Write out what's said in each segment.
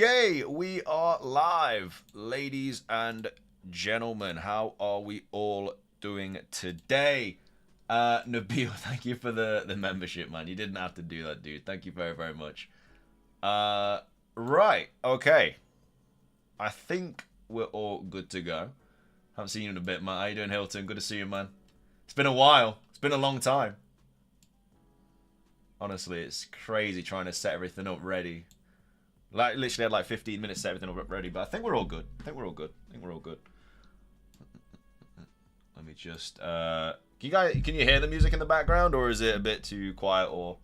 Okay, we are live, ladies and gentlemen. How are we all doing today? Nabil, thank you for the membership, man. You didn't have to do that, dude. Thank you very, very much. Right, okay. I think we're all good to go. Haven't seen you in a bit, man. How you doing, Hilton? Good to see you, man. It's been a while. It's been a long time. Honestly, it's crazy trying to set everything up ready. Like, literally had like 15 minutes to set everything up ready, but I think we're all good. I think we're all good. Let me just, can you hear the music in the background, or is it a bit too quiet, or?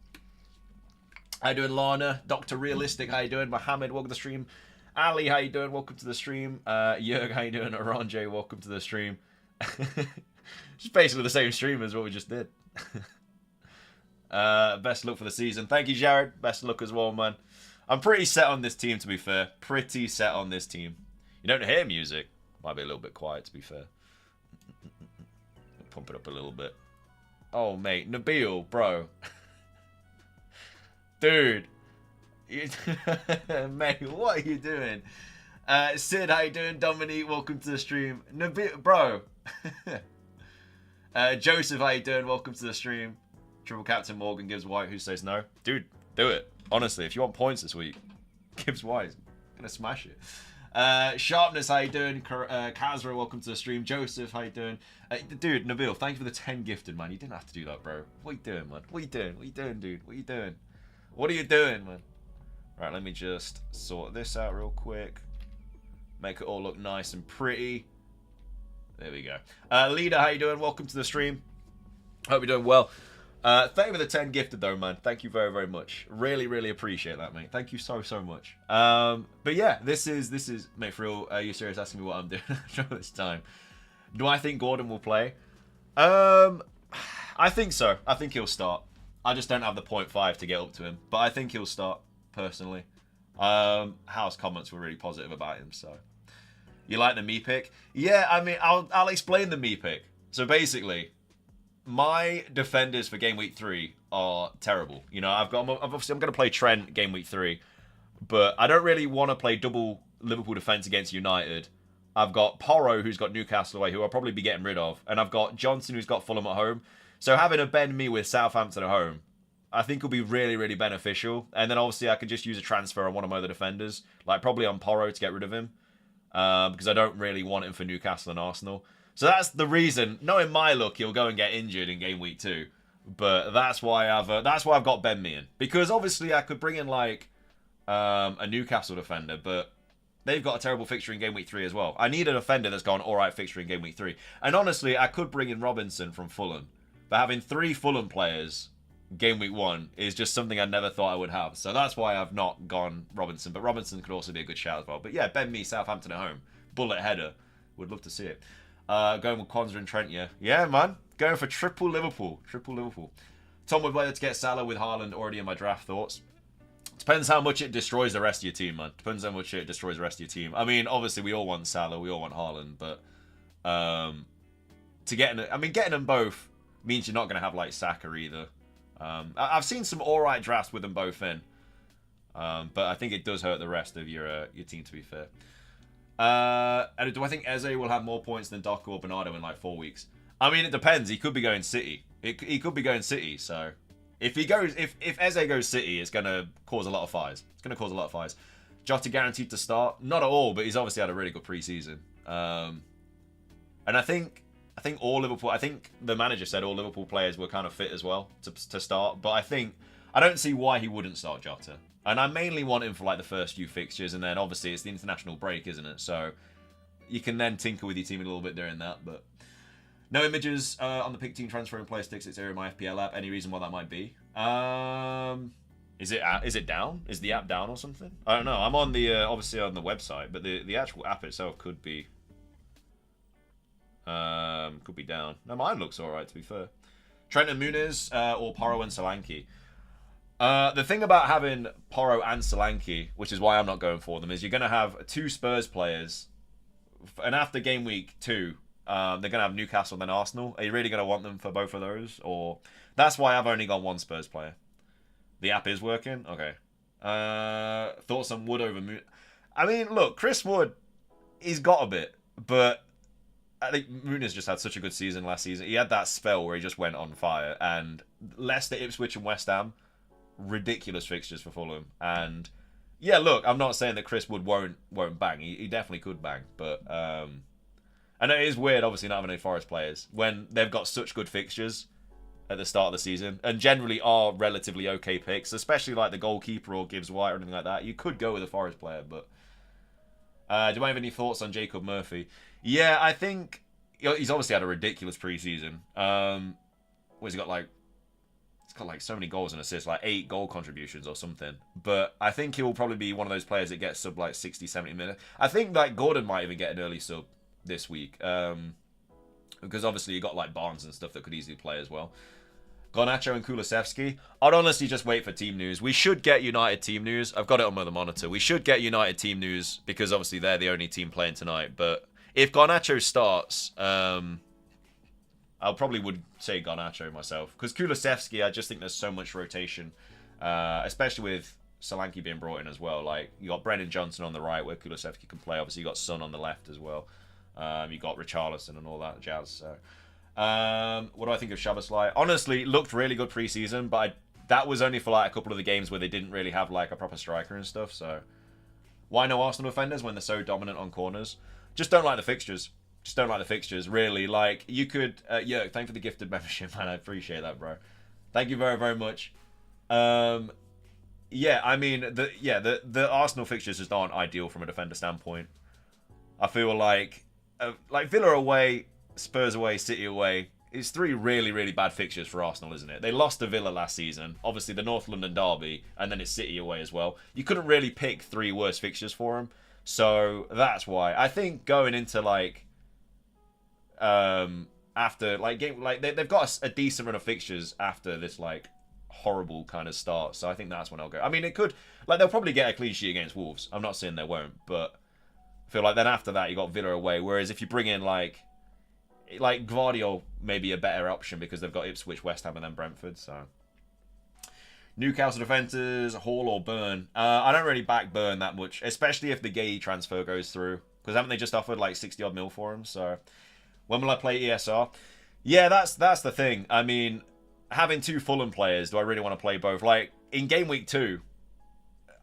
How you doing, Lana? Dr. Realistic, how you doing? Mohammed, welcome to the stream. Ali, how you doing? Welcome to the stream. Jörg, how you doing? Aranjay, welcome to the stream. Just basically the same stream as what we just did. Best luck for the season. Thank you, Jared. Best luck as well, man. I'm pretty set on this team, to be fair. Pretty set on this team. You don't hear music. Might be a little bit quiet, to be fair. Pump it up a little bit. Oh, mate. Nabil, bro. Dude. Mate, what are you doing? Sid, how you doing? Dominique, welcome to the stream. Nabil, bro. Joseph, how you doing? Welcome to the stream. Triple Captain Morgan gives White, who says no. Dude, do it. Honestly, if you want points this week, Gibbs Wise, gonna smash it. Sharpness, how you doing? Kazra, welcome to the stream. Joseph, how you doing? Dude, Nabil, thank you for the 10 gifted, man. You didn't have to do that, bro. What are you doing, man? What are you doing? What are you doing, dude? What are you doing? What are you doing, man? Right, let me just sort this out real quick. Make it all look nice and pretty. There we go. Leader, how you doing? Welcome to the stream. Hope you're doing well. Thank you for the 10 gifted though, man. Thank you very, very much. Really, really appreciate that, mate. Thank you so, so much. But yeah, this is, mate, for real, are you serious asking me what I'm doing this time? Do I think Gordon will play? I think so. I think he'll start. I just don't have the 0.5 to get up to him, but I think he'll start, personally. House comments were really positive about him, so. You like the me pick? Yeah, I mean, I'll explain the me pick. So basically, my defenders for game week 3 are terrible. You know, obviously I'm going to play Trent game week 3, but I don't really want to play double Liverpool defense against United. I've got Porro, who's got Newcastle away, who I'll probably be getting rid of, and I've got Johnson, who's got Fulham at home. So having a Ben Mee with Southampton at home, I think will be really, really beneficial. And then obviously I could just use a transfer on one of my other defenders, like probably on Porro to get rid of him, because I don't really want him for Newcastle and Arsenal. So that's the reason. Knowing my luck, he'll go and get injured in game week 2. But that's why I've got Ben Mee in, because obviously I could bring in like a Newcastle defender, but they've got a terrible fixture in game week 3 as well. I need a defender that's got an all right fixture in game week 3. And honestly, I could bring in Robinson from Fulham, but having 3 Fulham players game week 1 is just something I never thought I would have. So that's why I've not gone Robinson. But Robinson could also be a good shout as well. But yeah, Ben Mee, Southampton at home, bullet header. Would love to see it. Going with Kwanzaa and Trent, yeah. Yeah, man. Going for triple Liverpool. Triple Liverpool. Tom would whether to get Salah with Haaland already in my draft thoughts. Depends how much it destroys the rest of your team, man. Depends how much it destroys the rest of your team. I mean, obviously, we all want Salah. We all want Haaland. But getting them both means you're not going to have, like, Saka either. I've seen some alright drafts with them both in. But I think it does hurt the rest of your team, to be fair. And do I think Eze will have more points than Doku or Bernardo in like 4 weeks? I mean, it depends. He could be going City. He could be going City. So if Eze goes City, it's going to cause a lot of fires. It's going to cause a lot of fires. Jota guaranteed to start? Not at all, but he's obviously had a really good preseason. And I think all Liverpool. I think the manager said all Liverpool players were kind of fit as well to start. But I don't see why he wouldn't start Jota. And I mainly want him for like the first few fixtures, and then obviously it's the international break, isn't it? So you can then tinker with your team a little bit during that. But no images on the pick team transfer and player sticks. It's here in my FPL app. Any reason why that might be? Is it down? Is the app down or something? I don't know. I'm on the obviously on the website, but the actual app itself could be down. No, mine looks alright, to be fair. Trent and Muniz or Porro and Solanke. The thing about having Porro and Solanke, which is why I'm not going for them, is you're going to have 2 Spurs players, and after game week 2, they're going to have Newcastle and then Arsenal. Are you really going to want them for both of those? Or that's why I've only got 1 Spurs player. The app is working? Okay. Thoughts on Wood over Moon? I mean, look, Chris Wood, he's got a bit, but I think Muniz just had such a good season last season. He had that spell where he just went on fire, and Leicester, Ipswich, and West Ham, ridiculous fixtures for Fulham. And yeah, look, I'm not saying that Chris Wood won't bang. He definitely could bang, but I know it is weird, obviously, not having any Forest players when they've got such good fixtures at the start of the season, and generally are relatively okay picks, especially like the goalkeeper or Gibbs White or anything like that. You could go with a Forest player, but do I have any thoughts on Jacob Murphy? Yeah, I think he's obviously had a ridiculous preseason. He's got like so many goals and assists, like 8 goal contributions or something. But I think he'll probably be one of those players that gets sub like 60, 70 minutes. I think like Gordon might even get an early sub this week. Because obviously you got like Barnes and stuff that could easily play as well. Garnacho and Kulusevski. I'd honestly just wait for team news. We should get United team news. I've got it on the monitor. We should get United team news because obviously they're the only team playing tonight. But if Garnacho starts, I probably would say Garnacho myself. Because Kulusevski, I just think there's so much rotation. Especially with Solanke being brought in as well. Like, you got Brennan Johnson on the right where Kulusevski can play. Obviously, you got Son on the left as well. You got Richarlison and all that jazz. So, what do I think of Szoboszlai? Honestly, looked really good preseason, but that was only for like a couple of the games where they didn't really have like a proper striker and stuff. So, why no Arsenal defenders when they're so dominant on corners? Just don't like the fixtures. Just don't like the fixtures, really. Like, you could... Yerk, thank you for the gifted membership, man. I appreciate that, bro. Thank you very, very much. Yeah, I mean, the Arsenal fixtures just aren't ideal from a defender standpoint. I feel like Villa away, Spurs away, City away. It's 3 really, really bad fixtures for Arsenal, isn't it? They lost to Villa last season. Obviously, the North London derby, and then it's City away as well. You couldn't really pick 3 worse fixtures for them. So, that's why. I think going into, like... after like game, like they've got a decent run of fixtures after this like horrible kind of start, so I think that's when I'll go. I mean, it could like they'll probably get a clean sheet against Wolves. I'm not saying they won't, but I feel like then after that you got Villa away. Whereas if you bring in like Gvardiol, maybe a better option because they've got Ipswich, West Ham, and then Brentford. So Newcastle defenders, Hall or Burn. I don't really back Burn that much, especially if the Gay transfer goes through, because haven't they just offered like 60 odd mil for him? So. When will I play ESR? Yeah, that's the thing. I mean, having 2 Fulham players, do I really want to play both? Like, in Game Week 2,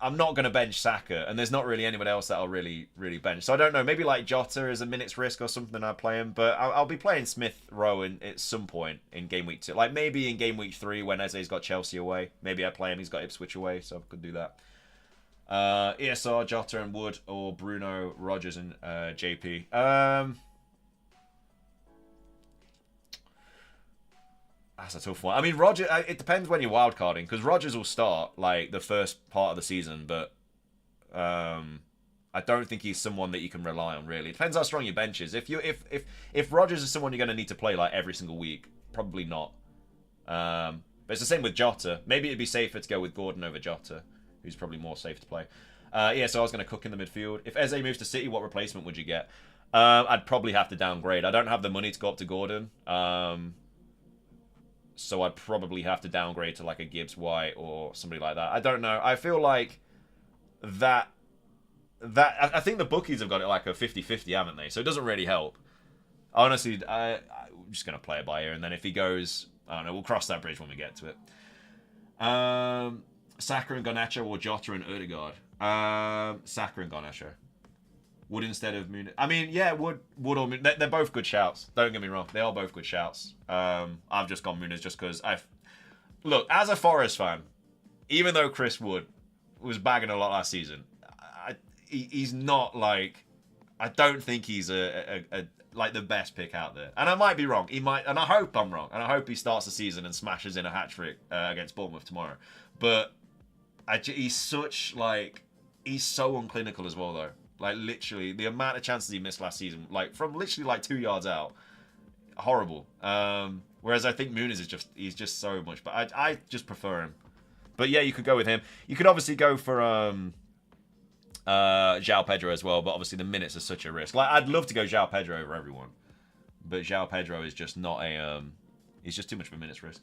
I'm not going to bench Saka, and there's not really anyone else that I'll really bench. So I don't know, maybe like Jota is a minute's risk or something I'd play him, but I'll be playing Smith Rowe at some point in Game Week 2. Like, maybe in Game Week 3 when Eze's got Chelsea away. Maybe I play him, he's got Ipswich away, so I could do that. ESR, Jota and Wood, or Bruno, Rodgers and JP. That's a tough one. I mean, Rodgers, it depends when you're wildcarding, because Rodgers will start, like, the first part of the season, but I don't think he's someone that you can rely on, really. It depends how strong your bench is. If Rodgers is someone you're going to need to play, like, every single week, probably not. But it's the same with Jota. Maybe it'd be safer to go with Gordon over Jota, who's probably more safe to play. Yeah, so I was going to cook in the midfield. If Eze moves to City, what replacement would you get? I'd probably have to downgrade. I don't have the money to go up to Gordon. So I'd probably have to downgrade to like a Gibbs White or somebody like that. I don't know. I feel like that I think the bookies have got it like a 50-50, haven't they? So it doesn't really help. Honestly, I'm just going to play it by ear. And then if he goes, I don't know, we'll cross that bridge when we get to it. Saka and Garnacho or Jota and Odegaard? Saka and Garnacho. Wood instead of Muniz. I mean, yeah, Wood or Muniz. They're both good shouts. Don't get me wrong. They are both good shouts. I've just gone Muniz just because Look, as a Forest fan, even though Chris Wood was bagging a lot last season, he's not like... I don't think he's like the best pick out there. And I might be wrong. He might, and I hope I'm wrong. And I hope he starts the season and smashes in a hat-trick against Bournemouth tomorrow. But he's such, like... He's so unclinical as well, though. Like, literally, the amount of chances he missed last season, like, from literally, like, 2 yards out, horrible. Whereas I think Muniz is he's just so much, but I just prefer him. But yeah, you could go with him. You could obviously go for João Pedro as well, but obviously the minutes are such a risk. Like, I'd love to go João Pedro over everyone, but João Pedro is just not he's just too much of a minutes risk.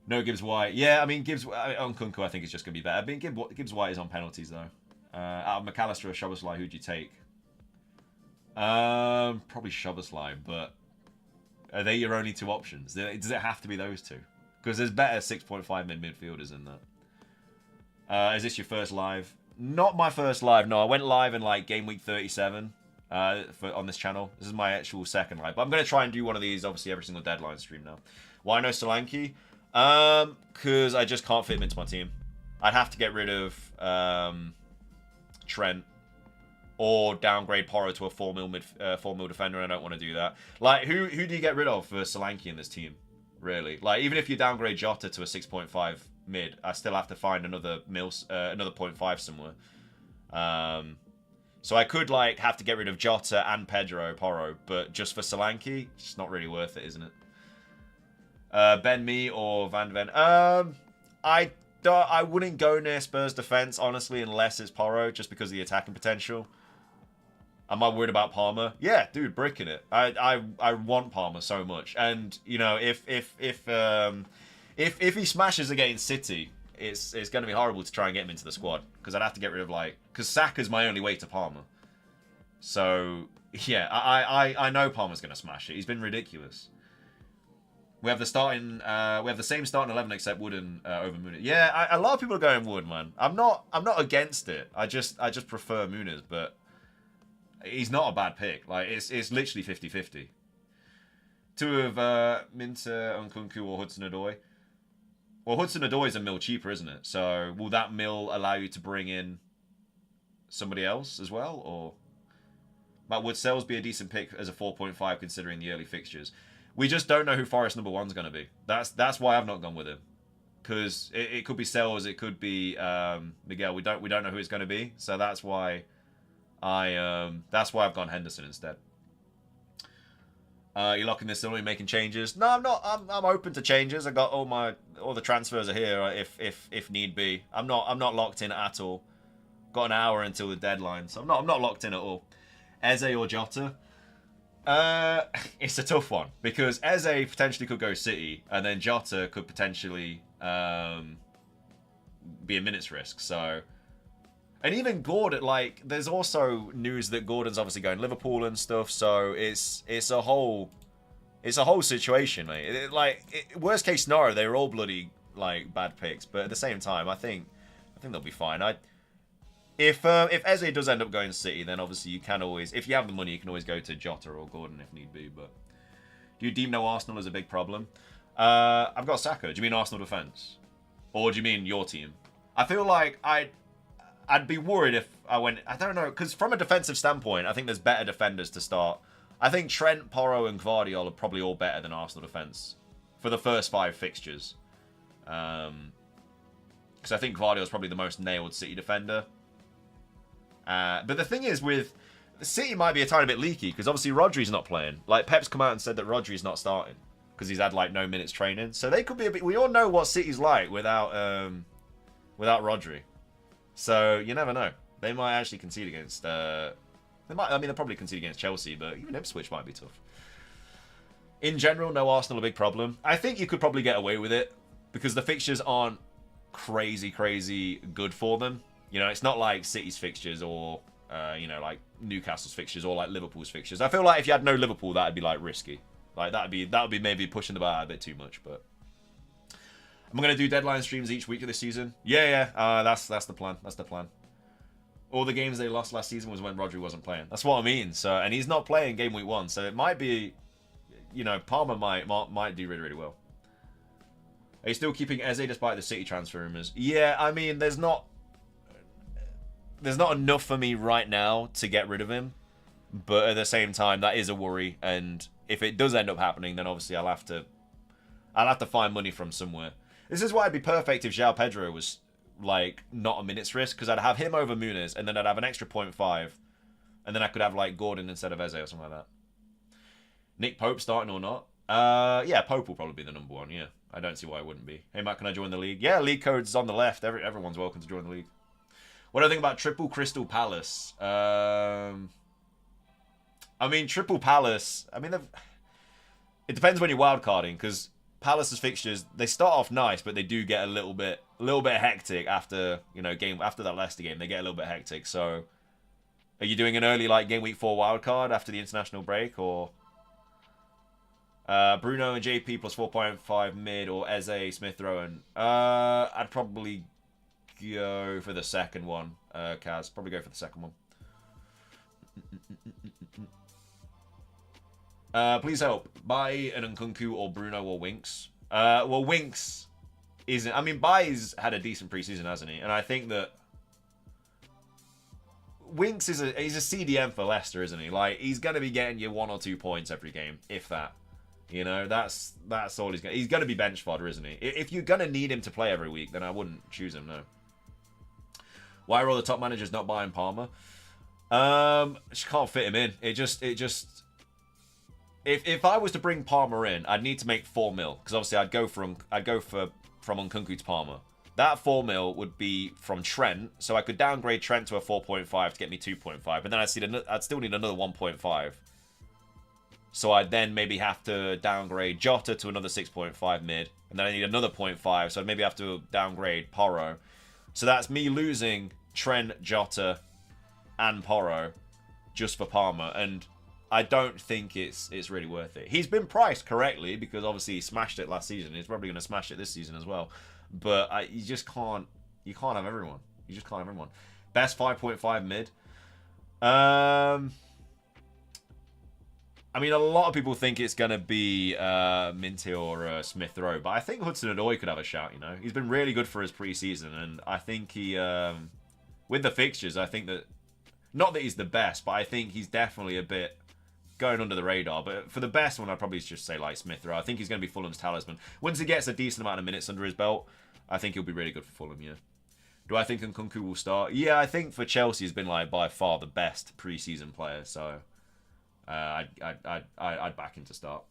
No Gibbs White. Yeah, I mean, Gibbs on Kunku I think is just going to be better. I mean, Gibbs White is on penalties, though. Out of McAllister or Szoboszlai, who'd you take? Probably Szoboszlai, but are they your only 2 options? Does it have to be those 2? Because there's better 6.5 midfielders in that. Is this your first live? Not my first live. No, I went live in like game week 37 on this channel. This is my actual second live. But I'm going to try and do one of these, obviously, every single deadline stream now. Why no Solanke? Because I just can't fit him into my team. I'd have to get rid of Trent or downgrade Porro to a 4 mil defender, and I don't want to do that. Like, who do you get rid of for Solanke in this team, really? Like, even if you downgrade Jota to a 6.5 mid, I still have to find another 0.5 somewhere. So I could, like, have to get rid of Jota and Pedro Porro, but just for Solanke, it's not really worth it, isn't it? Ben Mee or Van de Ven? I wouldn't go near Spurs defense, honestly, unless it's Porro, just because of the attacking potential. Am I worried about Palmer? Yeah, dude, bricking it. I want Palmer so much, and you know, if he smashes against City, it's going to be horrible to try and get him into the squad, because I'd have to get rid of, like, because Saka's my only way to Palmer. So yeah, I know Palmer's going to smash it. He's been ridiculous. We have the same starting 11 except Wood and over Muniz. Yeah, a lot of people are going Wood, man. I'm not against it. I just prefer Muniz, but he's not a bad pick. Like, it's literally 50-50. 2 of Minter, Nkunku, or Hudson-Odoi. Well, Hudson-Odoi is a mil cheaper, isn't it? So will that mil allow you to bring in somebody else as well, or would Sells be a decent pick as a 4.5 considering the early fixtures? We just don't know who Forest number 1's going to be. That's why I've not gone with him, because it could be Sells, it could be Miguel. We don't know who it's going to be, so that's why I've gone Henderson instead. You're locking this in, or are you making changes? No, I'm not. I'm open to changes. I got all the transfers are here if need be. I'm not locked in at all. Got an hour until the deadline, so I'm not locked in at all. Eze or Jota? It's a tough one, because Eze potentially could go City, and then Jota could potentially be a minutes risk. So, and even Gordon, like, there's also news that Gordon's obviously going Liverpool and stuff. So it's a whole situation, mate. Worst case scenario, they were all bloody like bad picks, but at the same time, I think they'll be fine. If Eze does end up going to City, then obviously you can always, if you have the money, you can always go to Jota or Gordon if need be. But do you deem no Arsenal as a big problem? I've got Saka. Do you mean Arsenal defense, or do you mean your team? I feel like I'd be worried if I went. I don't know, because from a defensive standpoint, I think there's better defenders to start. I think Trent, Porro, and Gvardiol are probably all better than Arsenal defense for the first 5 fixtures. Because I think Gvardiol is probably the most nailed City defender. But the thing is, with City might be a tiny bit leaky, because obviously Rodri's not playing. Like, Pep's come out and said that Rodri's not starting because he's had like no minutes training. So they could be a bit. We all know what City's like without Rodri. So you never know. They might actually concede against. They'll probably concede against Chelsea, but even Ipswich might be tough. In general, no Arsenal a big problem. I think you could probably get away with it because the fixtures aren't crazy good for them. You know, it's not like City's fixtures or, like Newcastle's fixtures or like Liverpool's fixtures. I feel like if you had no Liverpool, that'd be like risky. Like that would be maybe pushing the bar a bit too much. But I'm gonna do deadline streams each week of this season. Yeah. That's the plan. That's the plan. All the games they lost last season was when Rodri wasn't playing. That's what I mean. So, and he's not playing game week 1, so it might be, Palmer might do really well. Are you still keeping Eze despite the City transfer rumors? Yeah, I mean, there's not enough for me right now to get rid of him, but at the same time, that is a worry. And if it does end up happening, then obviously I'll have to find money from somewhere. This is why it'd be perfect if João Pedro was like not a minutes risk, because I'd have him over Muniz, and then I'd have an extra 0.5, and then I could have like Gordon instead of Eze or something like that. Nick Pope starting or not? Yeah, Pope will probably be the number 1. Yeah, I don't see why it wouldn't be. Hey Matt, can I join the league? Yeah, league code's on the left. Everyone's welcome to join the league. What do I think about triple Crystal Palace? I mean, triple Palace. I mean, it depends when you're wildcarding, because Palace's fixtures, they start off nice, but they do get a little bit hectic after, you know, after that Leicester game. They get a little bit hectic. So, are you doing an early like game week 4 wildcard after the international break, or Bruno and JP plus 4.5 mid, or Eze, Smith Rowe? I'd probably go for the second one, Kaz. Probably go for the second one. Please help. Buy an Nkunku or Bruno or Winks. Well, Winks isn't... I mean, Bai's had a decent preseason, hasn't he? And I think that Winks he's a CDM for Leicester, isn't he? Like, he's going to be getting you 1 or 2 points every game, if that. You know, that's all he's going to... He's going to be bench fodder, isn't he? If you're going to need him to play every week, then I wouldn't choose him, no. Why are all the top managers not buying Palmer? Just can't fit him in. It just... If I was to bring Palmer in, I'd need to make 4 mil, because obviously I'd go from Nkunku to Palmer. That 4 mil would be from Trent, so I could downgrade Trent to a 4.5 to get me 2.5, but then I'd still need another 1.5. So I'd then maybe have to downgrade Jota to another 6.5 mid, and then I need another 0.5, so I'd maybe have to downgrade Porro. So that's me losing Trent, Jota, and Porro just for Palmer, and I don't think it's really worth it. He's been priced correctly because obviously he smashed it last season. He's probably going to smash it this season as well. But you just can't. You can't have everyone. You just can't have everyone. Best 5.5 mid. I mean, a lot of people think it's going to be Minty or Smith Rowe, but I think Hudson-Odoi could have a shout. You know, he's been really good for his preseason, and I think he, with the fixtures, I think that not that he's the best, but I think he's definitely a bit going under the radar. But for the best one, I'd probably just say like Smith Rowe. I think he's going to be Fulham's talisman. Once he gets a decent amount of minutes under his belt, I think he'll be really good for Fulham, yeah. Do I think Nkunku will start? Yeah, I think for Chelsea he's been like by far the best pre-season player, so I'd back him to start.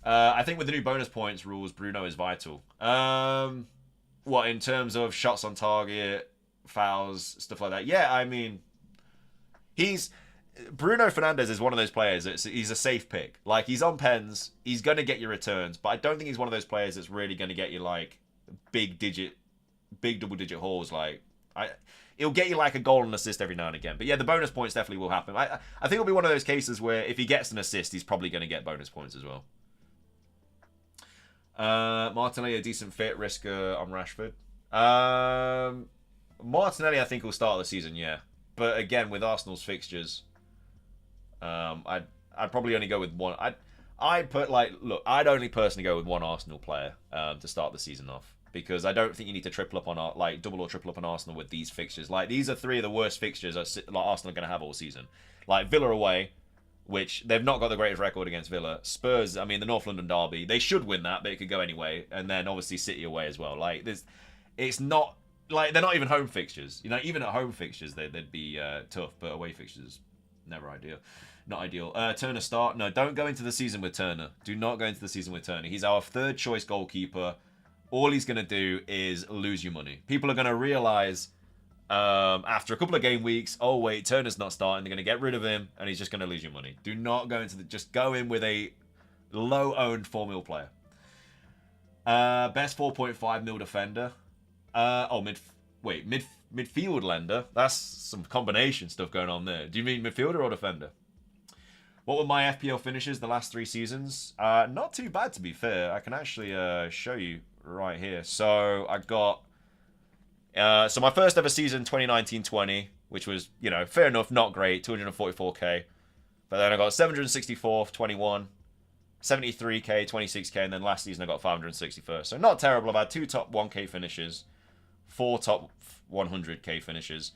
I think with the new bonus points rules, Bruno is vital. What, in terms of shots on target, fouls, stuff like that? Yeah, I mean, Bruno Fernandes is one of those players he's a safe pick. Like, he's on pens, he's going to get you returns, but I don't think he's one of those players that's really going to get you, like, big double-digit hauls. Like, he'll get you, like, a goal and assist every now and again. But, yeah, the bonus points definitely will happen. I think it'll be one of those cases where if he gets an assist, he's probably going to get bonus points as well. Martinelli, a decent fit, risk on Rashford. Martinelli, I think, will start the season, yeah. But, again, with Arsenal's fixtures... I'd probably only go with one. I'd only personally go with one Arsenal player to start the season off, because I don't think you need to triple up on double or triple up on Arsenal with these fixtures. Like, these are 3 of the worst fixtures like Arsenal are going to have all season. Like Villa away, which they've not got the greatest record against Villa. Spurs, I mean, the North London derby, they should win that, but it could go anyway. And then obviously City away as well. Like, it's not like they're not even home fixtures. You know, even at home fixtures they'd be tough, but away fixtures never ideal. Not ideal. Turner start. No, don't go into the season with Turner. Do not go into the season with Turner. He's our 3rd choice goalkeeper. All he's going to do is lose you money. People are going to realise after a couple of game weeks, oh wait, Turner's not starting. They're going to get rid of him and he's just going to lose you money. Do not go into just go in with a low-owned 4 mil player. Best 4.5 mil defender. Midfield lender. That's some combination stuff going on there. Do you mean midfielder or defender? What were my FPL finishes the last 3 seasons? Not too bad, to be fair. I can actually show you right here. So I got... so my first ever season, 2019-20, which was, you know, fair enough, not great, 244k. But then I got 764th, 21, 73k, 26k, and then last season I got 561st. So not terrible. I've had 2 top 1k finishes, 4 top 100k finishes.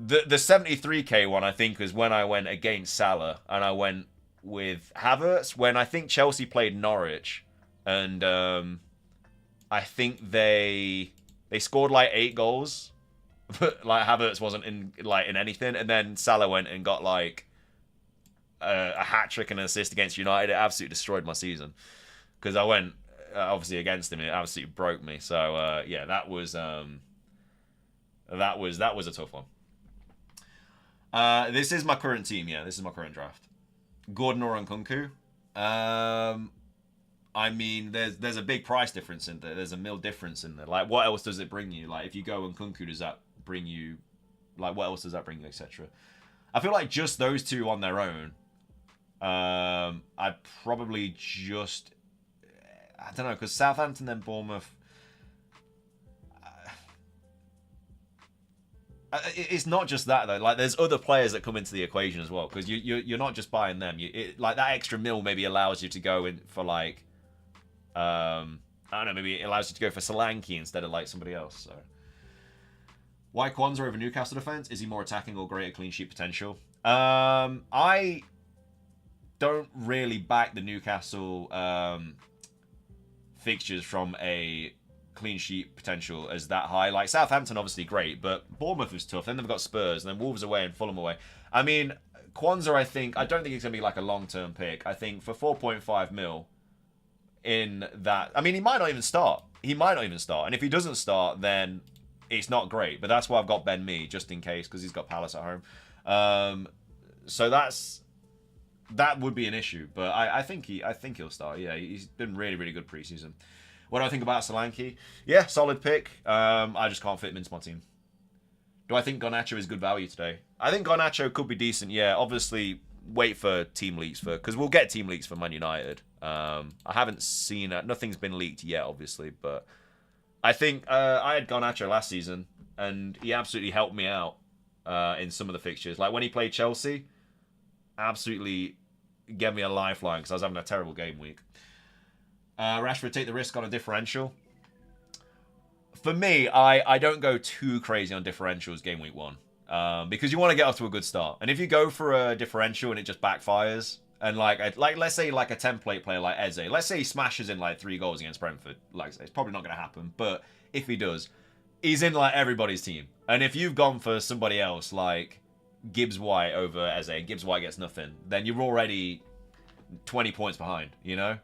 The 73k one, I think, was when I went against Salah, and I went with Havertz when I think Chelsea played Norwich, and I think they scored like 8 goals, but like Havertz wasn't in anything, and then Salah went and got like a hat trick and an assist against United. It absolutely destroyed my season because I went obviously against him. It absolutely broke me. So yeah, that was a tough one. This is my current team, yeah. This is my current draft. Gordon or Nkunku. I mean, there's a big price difference in there. There's a mil difference in there. Like, what else does it bring you? Like, if you go and Kunku, does that bring you? Like, what else does that bring you, etc. I feel like just those two on their own, I'd probably just, I don't know, because Southampton then Bournemouth. It's not just that though. Like, there's other players that come into the equation as well, because you're not just buying them. Like, that extra mil maybe allows you to go in for like, I don't know, maybe it allows you to go for Solanke instead of like somebody else. So, why Kwanzaa over Newcastle defense? Is he more attacking or greater clean sheet potential? I don't really back the Newcastle fixtures from a clean sheet potential as that high. Like, Southampton obviously great, but Bournemouth was tough. Then they've got Spurs, and then Wolves away and Fulham away. I mean, Kwanzaa, I don't think it's going to be like a long-term pick. I think for 4.5 mil in that, I mean, he might not even start. And if he doesn't start, then it's not great. But that's why I've got Ben Mee, just in case, because he's got Palace at home. So that would be an issue. But I think he'll start. Yeah, he's been really, really good preseason. What do I think about Solanke? Yeah, solid pick. I just can't fit him into my team. Do I think Garnacho is good value today? I think Garnacho could be decent, yeah. Obviously, wait for team leaks because we'll get team leaks for Man United. I haven't seen it. Nothing's been leaked yet, obviously, but I think I had Garnacho last season, and he absolutely helped me out in some of the fixtures. Like, when he played Chelsea, absolutely gave me a lifeline because I was having a terrible game week. Rashford, take the risk on a differential. For me, I don't go too crazy on differentials game week 1 because you want to get off to a good start. And if you go for a differential and it just backfires, and like let's say like a template player like Eze, let's say he smashes in like 3 goals against Brentford. Like I say, it's probably not going to happen, but if he does, he's in like everybody's team. And if you've gone for somebody else like Gibbs White over Eze, and Gibbs White gets nothing, then you're already 20 points behind, you know?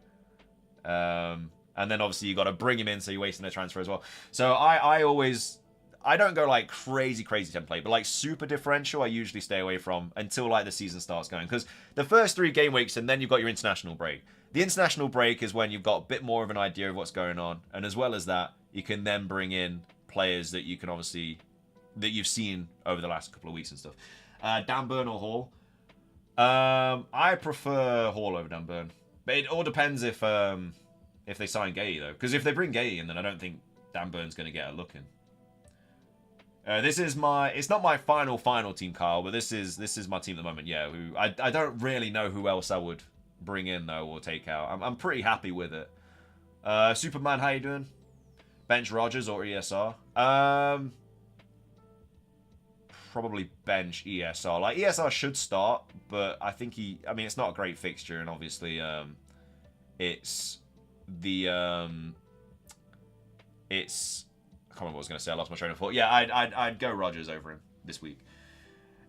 And then obviously you got to bring him in, so you're wasting a transfer as well. So I don't go like crazy template, but like super differential I usually stay away from until like the season starts going, because the first 3 game weeks and then you've got your international break. The international break is when you've got a bit more of an idea of what's going on, and as well as that, you can then bring in players that you can obviously that you've seen over the last couple of weeks and stuff. Dan Burn or Hall? I prefer Hall over Dan Burn. But it all depends if they sign Gay, though. Because if they bring Gay in, then I don't think Dan Burn's going to get a look in. This is my... It's not my final team, Kyle, but this is my team at the moment, yeah. Who I don't really know who else I would bring in, though, or take out. I'm pretty happy with it. Superman, how you doing? Bench Rogers or ESR? Probably bench ESR. Like, ESR should start, but I think I mean, it's not a great fixture, and obviously, it's the, it's, I can't remember what I was going to say. I lost my train of thought. Yeah, I'd go Rogers over him this week.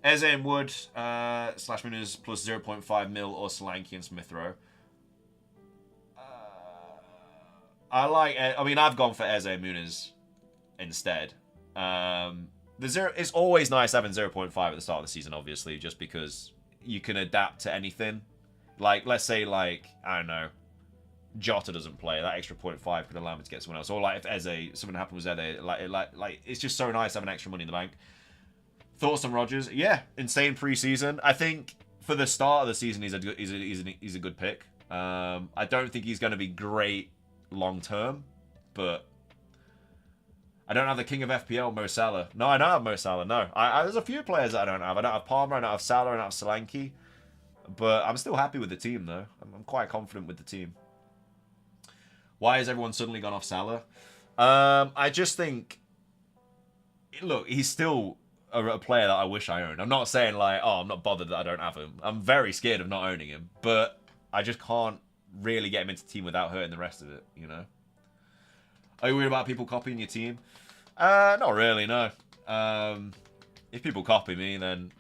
Eze and Wood, slash Muniz plus 0.5 mil or Solanke and Smith Rowe. I mean, I've gone for Eze and Muniz instead. It's always nice having 0.5 at the start of the season, obviously, just because you can adapt to anything. Like, let's say, like, I don't know, Jota doesn't play. That extra 0.5 could allow me to get someone else. Or, like, if something happened with Eze, like, it's just so nice having extra money in the bank. Thoughts on Rodgers? Yeah, insane preseason. I think for the start of the season, he's a good pick. I don't think he's going to be great long term, but I don't have the king of FPL, Mo Salah. No, I don't have Mo Salah, no. There's a few players that I don't have. I don't have Palmer, I don't have Salah, I don't have Solanke. But I'm still happy with the team, though. I'm quite confident with the team. Why has everyone suddenly gone off Salah? I just think... Look, he's still a player that I wish I owned. I'm not saying, like, oh, I'm not bothered that I don't have him. I'm very scared of not owning him. But I just can't really get him into the team without hurting the rest of it, you know? Are you worried about people copying your team? Not really, no. If people copy me, then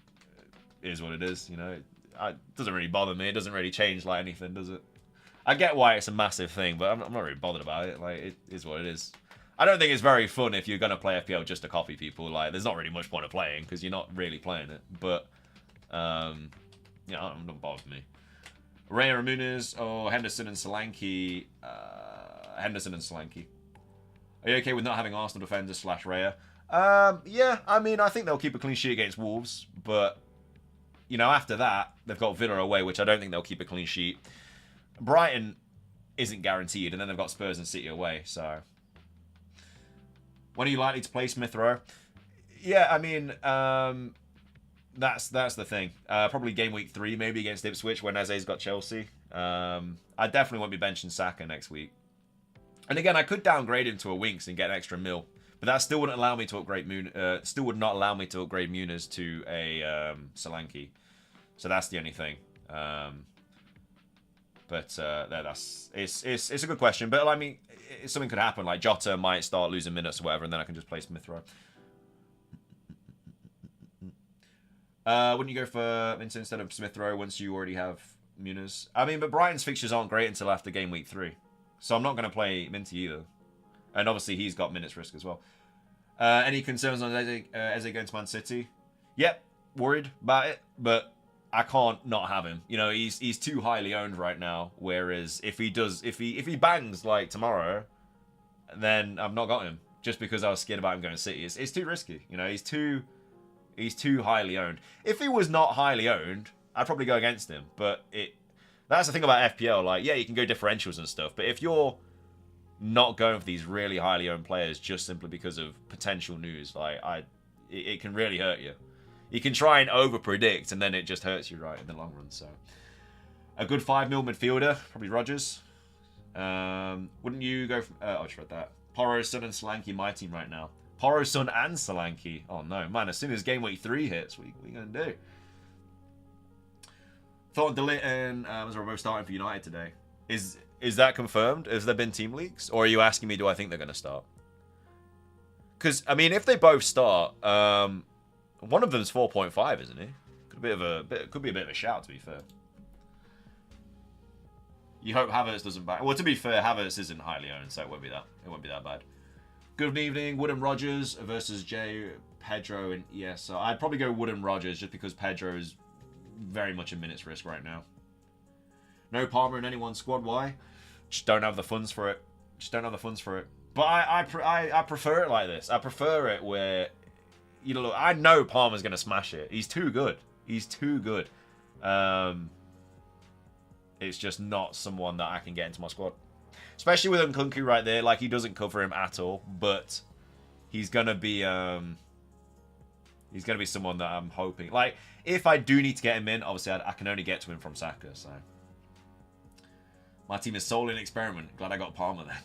it is what it is, you know. It doesn't really bother me. It doesn't really change like anything, does it? I get why it's a massive thing, but I'm not really bothered about it. Like, it is what it is. I don't think it's very fun if you're going to play FPL just to copy people. Like, there's not really much point of playing because you're not really playing it. But, yeah, it doesn't bother me. Raya Ramirez or Henderson and Solanke. Henderson and Solanke. Are you okay with not having Arsenal defenders / Raya? Yeah, I mean, I think they'll keep a clean sheet against Wolves, but, you know, after that, they've got Villa away, which I don't think they'll keep a clean sheet. Brighton isn't guaranteed, and then they've got Spurs and City away, so... When are you likely to play Smith Rowe? Yeah, I mean, that's the thing. Probably game week 3, maybe against Ipswich when Eze's got Chelsea. I definitely won't be benching Saka next week. And again, I could downgrade him to a Winks and get an extra mil, but that still wouldn't allow me to upgrade still would not allow me to upgrade Muniz to a Solanke. So that's the only thing. It's a good question, but I mean, something could happen. Like Jota might start losing minutes or whatever, and then I can just play Smith Rowe. Wouldn't you go for Minter instead of Smith Rowe once you already have Muniz? I mean, but Brighton's fixtures aren't great until after game week 3. So I'm not going to play Minty either. And obviously he's got minutes risk as well. Any concerns on Eze going to Man City? Yep, worried about it, but I can't not have him. You know, he's too highly owned right now. Whereas if he bangs like tomorrow, then I've not got him. Just because I was scared about him going to City. It's too risky. You know, he's too highly owned. If he was not highly owned, I'd probably go against him. But that's the thing about FPL. Like, yeah, you can go differentials and stuff. But if you're not going for these really highly owned players just simply because of potential news, like it can really hurt you. You can try and over-predict, and then it just hurts you right in the long run. So, a good 5 mil midfielder, probably Rodgers. Wouldn't you go? I just read that. Porro, Son, and Solanke, my team right now. Porro, Son, and Solanke. Oh no, man! As soon as game week 3 hits, what are you gonna do? Thought Delit and Mazur both starting for United today. Is that confirmed? Has there been team leaks, or are you asking me? Do I think they're gonna start? Because I mean, if they both start, one of them's 4.5, isn't he? Could be a bit of a shout, to be fair. You hope Havertz doesn't back. Well, to be fair, Havertz isn't highly owned, so it won't be that bad. Good evening, Wood and Rodgers versus Jay, Pedro, and ESR. I'd probably go Wood and Rodgers just because Pedro is very much a minutes risk right now. No Palmer in anyone's squad. Why? Just don't have the funds for it. But I prefer it like this. I prefer it where, you know, look, I know Palmer's going to smash it. He's too good. It's just not someone that I can get into my squad. Especially with Nkunku right there. Like, he doesn't cover him at all. But he's going to be someone that I'm hoping. Like, if I do need to get him in, obviously I can only get to him from Saka. So my team is solely an experiment. Glad I got Palmer then.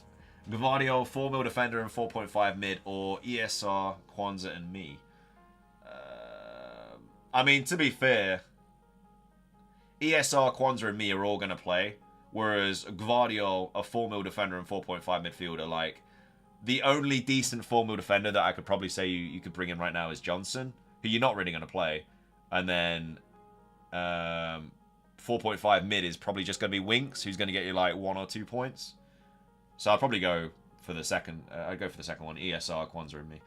Gavardio, 4 mil defender and 4.5 mid, or ESR, Kwanzaa, and me. I mean, to be fair, ESR, Kwanzaa, and me are all going to play, whereas Gavardio, a 4 mil defender and 4.5 midfielder, like, the only decent 4 mil defender that I could probably say you could bring in right now is Johnson, who you're not really going to play. And then 4.5 mid is probably just going to be Winks, who's going to get you like 1 or 2 points. So I'll probably go for the second. I'd go for the second one. ESR, Kwanzaa, and me.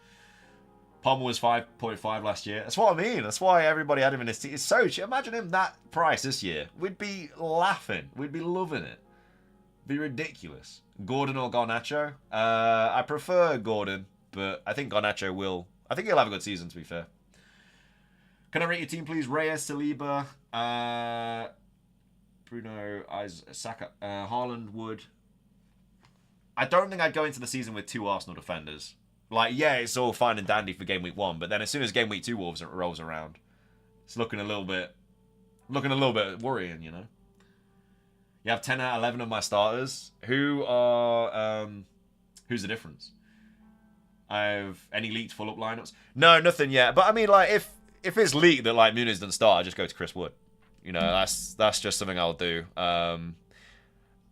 Palmer was 5.5 last year. That's what I mean. That's why everybody had him in his team. It's so cheap. Imagine him that price this year. We'd be laughing. We'd be loving it. Be ridiculous. Gordon or Garnacho? I prefer Gordon, but I think Garnacho will. I think he'll have a good season, to be fair. Can I rate your team, please? Reyes, Saliba, Bruno, Saka, Haaland, Wood. I don't think I'd go into the season with 2 Arsenal defenders. Like, yeah, it's all fine and dandy for game week 1, but then as soon as game week 2 rolls around, it's looking a little bit worrying, you know. You have 10 out of 11 of my starters. Who's the difference? I have any leaked full up lineups? No, nothing yet. But I mean, like, if it's leaked that like Muniz doesn't start, I just go to Chris Wood. You know, that's just something I'll do.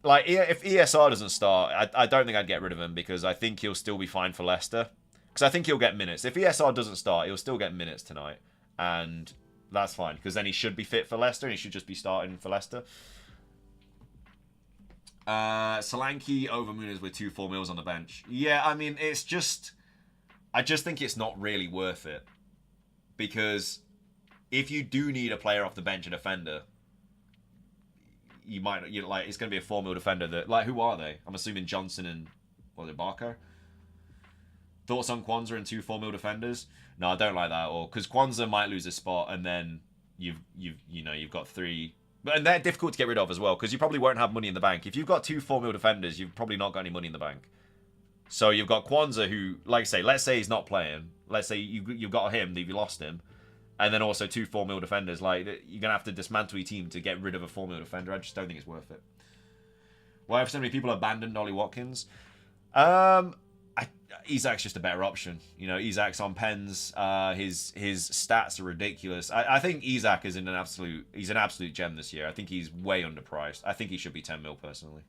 Like, if ESR doesn't start, I don't think I'd get rid of him because I think he'll still be fine for Leicester. Because I think he'll get minutes. If ESR doesn't start, he'll still get minutes tonight. And that's fine because then he should be fit for Leicester and he should just be starting for Leicester. Solanke over Muniz with 2 4 mils on the bench. Yeah, I mean, it's just... I just think it's not really worth it. Because if you do need a player off the bench, a defender, you might like it's going to be a 4 mil defender that like who are they? I'm assuming Johnson and what is it, Barco? Thoughts on Kwanzaa and 2 4 mil defenders? No, I don't like that at all because Kwanzaa might lose a spot and then you've got 3. And they're difficult to get rid of as well because you probably won't have money in the bank. If you've got 2 4 mil defenders, you've probably not got any money in the bank. So you've got Kwanzaa who, like I say, let's say he's not playing. Let's say you've got him, you lost him. And then also 2 4 mil defenders. Like, you're going to have to dismantle your team to get rid of a 4 mil defender. I just don't think it's worth it. Why have so many people abandoned Ollie Watkins? Isak's just a better option. You know, Isak's on pens. His stats are ridiculous. I think Isak is he's an absolute gem this year. I think he's way underpriced. I think he should be 10 mil personally.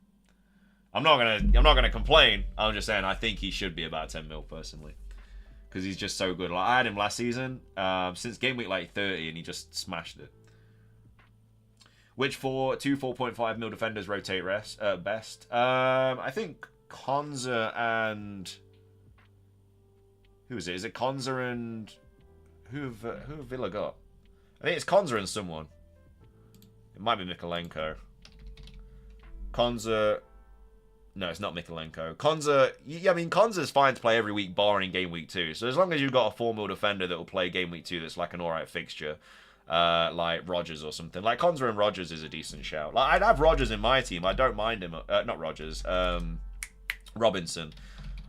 I'm not gonna complain. I'm just saying I think he should be about 10 mil personally. Because he's just so good. Like, I had him last season, since game week like 30, and he just smashed it. Which 2 4.5 mil defenders rotate best? I think Konza and who is it? Is it Konza and who have Villa got? I think it's Konza and someone. It might be Mikolenko. Konza. No, it's not Mikolenko. Konza, I mean, Konza's fine to play every week, barring game week 2. So as long as you've got a 4 mil defender that will play game week 2 that's like an alright fixture, like Rodgers or something. Like, Konza and Rodgers is a decent shout. Like, I'd have Rodgers in my team. I don't mind him. Not Rodgers. Robinson.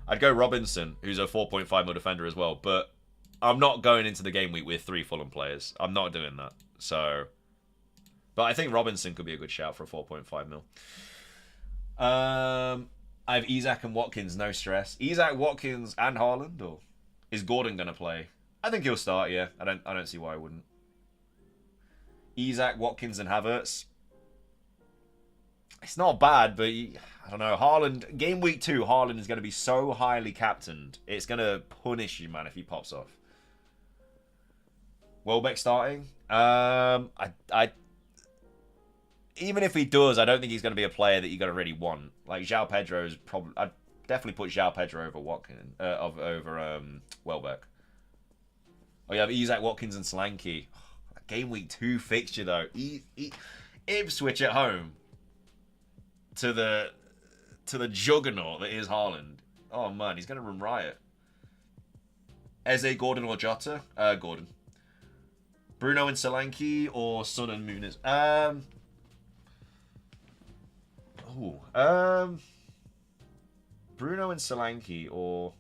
I'd go Robinson, who's a 4.5 mil defender as well. But I'm not going into the game week with 3 Fulham players. I'm not doing that. So, but I think Robinson could be a good shout for a 4.5 mil. I have Isak and Watkins, no stress. Isak, Watkins, and Haaland, or is Gordon gonna play? I think he'll start. Yeah, I don't see why I wouldn't. Isak, Watkins, and Havertz. It's not bad, but I don't know. Haaland, game week 2, Haaland is going to be so highly captained. It's going to punish you, man, if he pops off. Welbeck starting. Even if he does, I don't think he's going to be a player that you're going to really want. Like, João Pedro is probably... I'd definitely put João Pedro over Watkins, over Welbeck. Oh, you have Isak, Watkins, and Solanke. Game week 2 fixture, though. Ipswich at home to the juggernaut that is Haaland. Oh, man, he's going to run riot. Eze, Gordon, or Jota? Gordon. Bruno and Solanke, or Son and Muniz? Bruno and Solanke, or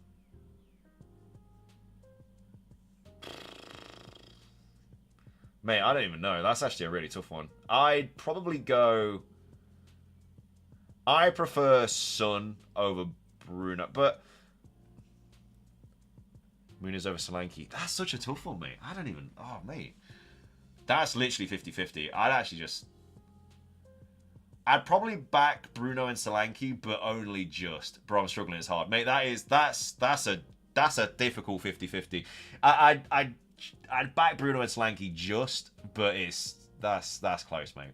mate, I don't even know. That's actually a really tough one. I'd probably go. I prefer Son over Bruno, but Muniz over Solanke. That's such a tough one, mate. I don't even. Oh, mate, that's literally 50-50. I'd probably back Bruno and Solanke, but only just. Bro, I'm struggling. It's hard, mate. That's a difficult 50-50. I'd back Bruno and Solanke just, but that's close, mate.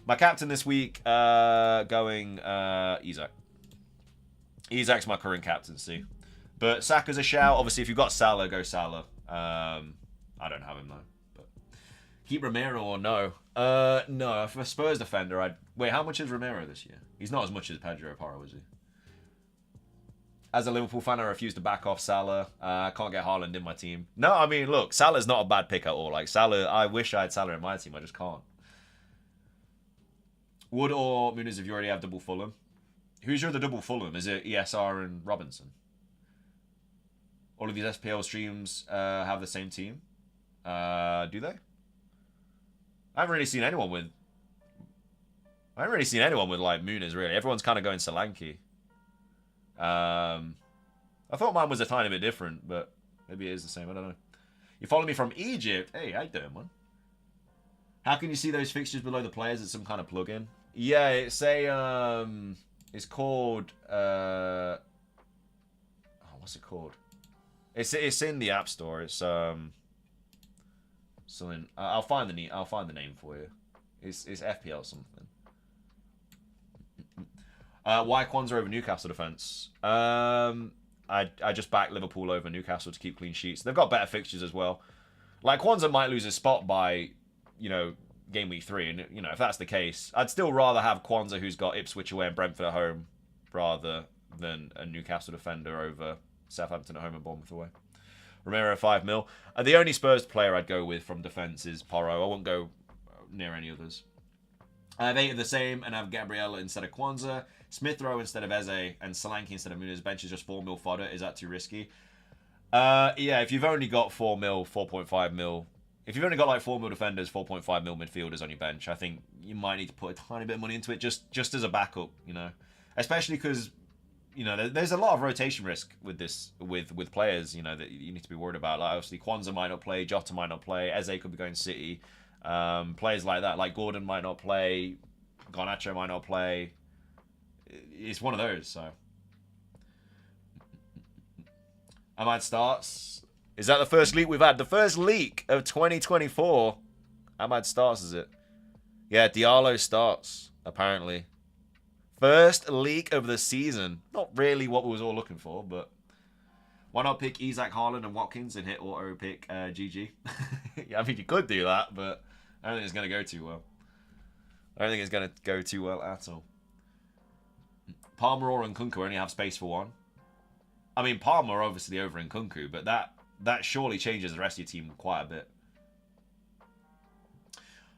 My captain this week, going Isak. Isak's my current captaincy, but Saka's a shout. Obviously, if you've got Salah, go Salah. I don't have him though. Keep Romero or no? No, for a Spurs defender, I'd... Wait, how much is Romero this year? He's not as much as Pedro Porro, is he? As a Liverpool fan, I refuse to back off Salah. I can't get Haaland in my team. No, I mean, look, Salah's not a bad pick at all. Like, Salah, I wish I had Salah in my team. I just can't. Wood or Muniz if you already have double Fulham? Who's your other double Fulham? Is it ESR and Robinson? All of these FPL streams have the same team? Do they? I haven't really seen anyone with like Muniz, really. Everyone's kind of going Solanke. I thought mine was a tiny bit different, but maybe it is the same. I don't know. You follow me from Egypt? Hey, how you doing, man? How can you see those fixtures below the players? It's some kind of plugin. Yeah, it's a it's called what's it called? It's in the App Store. It's something. I'll find the name for you. It's FPL something. Why Kwanzaa over Newcastle defense? I just backed Liverpool over Newcastle to keep clean sheets. They've got better fixtures as well. Like, Kwanzaa might lose his spot by, game week 3, and you know, if that's the case, I'd still rather have Kwanzaa, who's got Ipswich away and Brentford at home, rather than a Newcastle defender over Southampton at home and Bournemouth away. Romero 5 mil. The only Spurs player I'd go with from defence is Porro. I won't go near any others. I have 8 of the same, and I have Gabriella instead of Kwanzaa, Smith Rowe instead of Eze, and Solanke instead of Muniz. Bench is just 4 mil fodder. Is that too risky? Yeah, if you've only got 4 mil, 4.5 mil, if you've only got like 4 mil defenders, 4.5 mil midfielders on your bench, I think you might need to put a tiny bit of money into it just as a backup, you know. Especially because, you know, there's a lot of rotation risk with this, with players, you know, that you need to be worried about. Like, obviously, Kwanzaa might not play, Jota might not play, Eze could be going City. Players like that, like Gordon might not play, Garnacho might not play. It's one of those, so. Ahmad starts. Is that the first leak we've had? The first leak of 2024. Ahmad starts, is it? Yeah, Diallo starts, apparently. First leak of the season. Not really what we was all looking for, but why not pick Isaac, Haaland, and Watkins and hit auto pick GG? Yeah, I mean, you could do that, but I don't think it's going to go too well. I don't think it's going to go too well at all. Palmer or Nkunku only have space for one. I mean, Palmer obviously over Nkunku, but that surely changes the rest of your team quite a bit.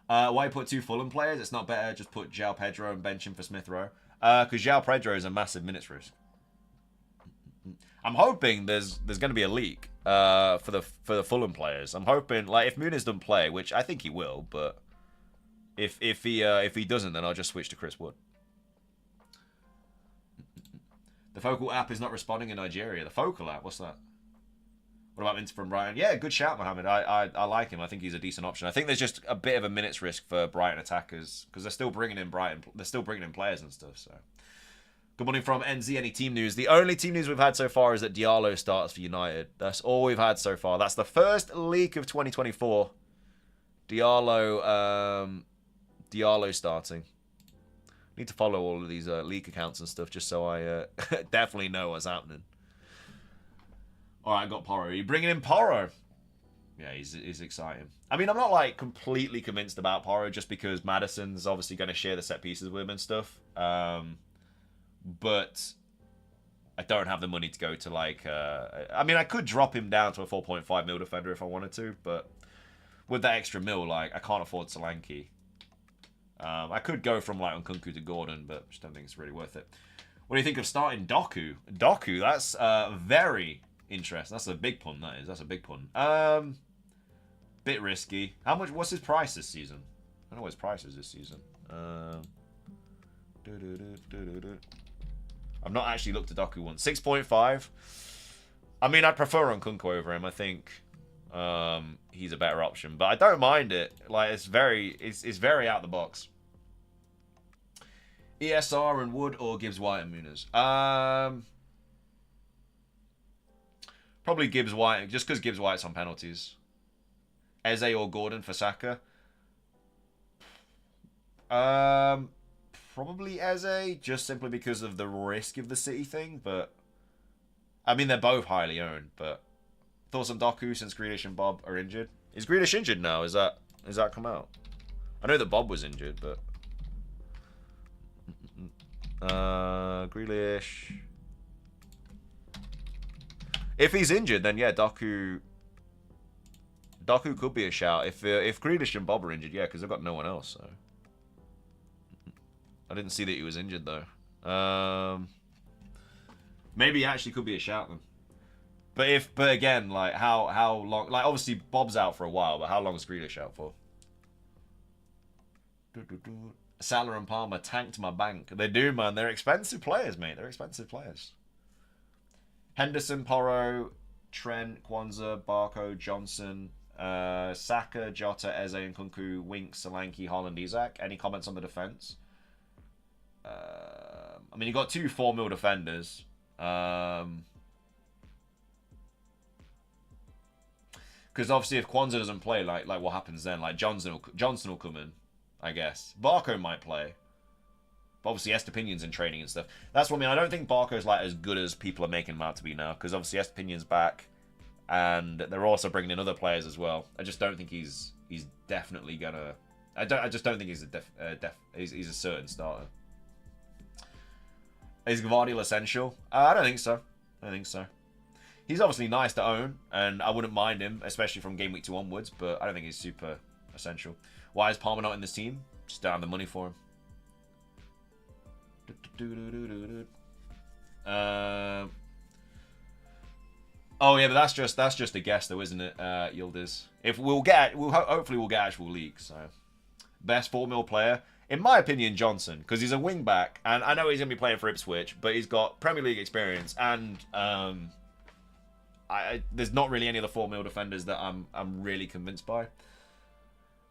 Why put 2 Fulham players? It's not better just put João Pedro and bench him for Smith Rowe. Because João Pedro is a massive minutes risk. I'm hoping there's going to be a leak for the Fulham players. I'm hoping, like, if Muniz doesn't play, which I think he will, but if he doesn't, then I'll just switch to Chris Wood. The Focal app is not responding in Nigeria. The Focal app, what's that? What about Minter from Brighton? Yeah, good shout, Mohammed. I like him. I think he's a decent option. I think there's just a bit of a minutes risk for Brighton attackers because they're still bringing in They're still bringing in players and stuff. So, good morning from NZ. Any team news? The only team news we've had so far is that Diallo starts for United. That's all we've had so far. That's the first leak of 2024. Diallo starting. Need to follow all of these leak accounts and stuff just so I definitely know what's happening. All right, I got Porro. Are you bringing in Porro? Yeah, he's exciting. I mean, I'm not like completely convinced about Porro just because Maddison's obviously going to share the set pieces with him and stuff. But I don't have the money to go to like. I mean, I could drop him down to a 4.5 mil defender if I wanted to, but with that extra mil, like I can't afford Solanke. I could go from like Nkunku to Gordon, but just don't think it's really worth it. What do you think of starting Doku? Doku, that's very interesting. That's a big pun, that is. That's a big pun. Bit risky. How much? What's his price this season? I don't know what his price is this season. I've not actually looked at Doku once. 6.5. I mean, I'd prefer Nkunku over him. I think he's a better option, but I don't mind it. Like it's very out the box. ESR and Wood or Gibbs White and Muniz? Probably Gibbs White, just because Gibbs White's on penalties. Eze or Gordon for Saka? Probably Eze, just simply because of the risk of the City thing. But I mean, they're both highly owned. But thoughts on Doku since Grealish and Bob are injured? Is Grealish injured now? Is that come out? I know that Bob was injured, but Grealish. If he's injured, then yeah, Doku could be a shout. If Grealish and Bob are injured, yeah, because they've got no one else. So I didn't see that he was injured though. Maybe he actually could be a shout then. But again, like how long? Like obviously Bob's out for a while, but how long is Grealish out for? Salah and Palmer tanked my bank. They do, man. They're expensive players, mate. They're expensive players. Henderson, Porro, Trent, Kwanzaa, Barco, Johnson, Saka, Jota, Eze, and Nkunku, Winks, Solanke, Haaland, Isaac. Any comments on the defense? I mean, you got 2 4 mil defenders. Because obviously, if Kwanzaa doesn't play, like what happens then? Like Johnson will come in, I guess. Barco might play. But obviously, Estepinion's in training and stuff. That's what I mean. I don't think Barco's like as good as people are making him out to be now. Because obviously, Estepinion's back, and they're also bringing in other players as well. I just don't think he's definitely gonna I just don't think he's he's a certain starter. Is Gvardiol essential? I don't think so. I don't think so. He's obviously nice to own, and I wouldn't mind him, especially from game week 2 onwards, but I don't think he's super essential. Why is Palmer not in this team? Just don't have the money for him. Oh yeah, but that's just a guess though, isn't it? Yildiz. If hopefully we'll get actual leaks. So best 4 mil player, in my opinion, Johnson, because he's a wing back, and I know he's gonna be playing for Ipswich, but he's got Premier League experience, and there's not really any of the 4 mil defenders that I'm really convinced by.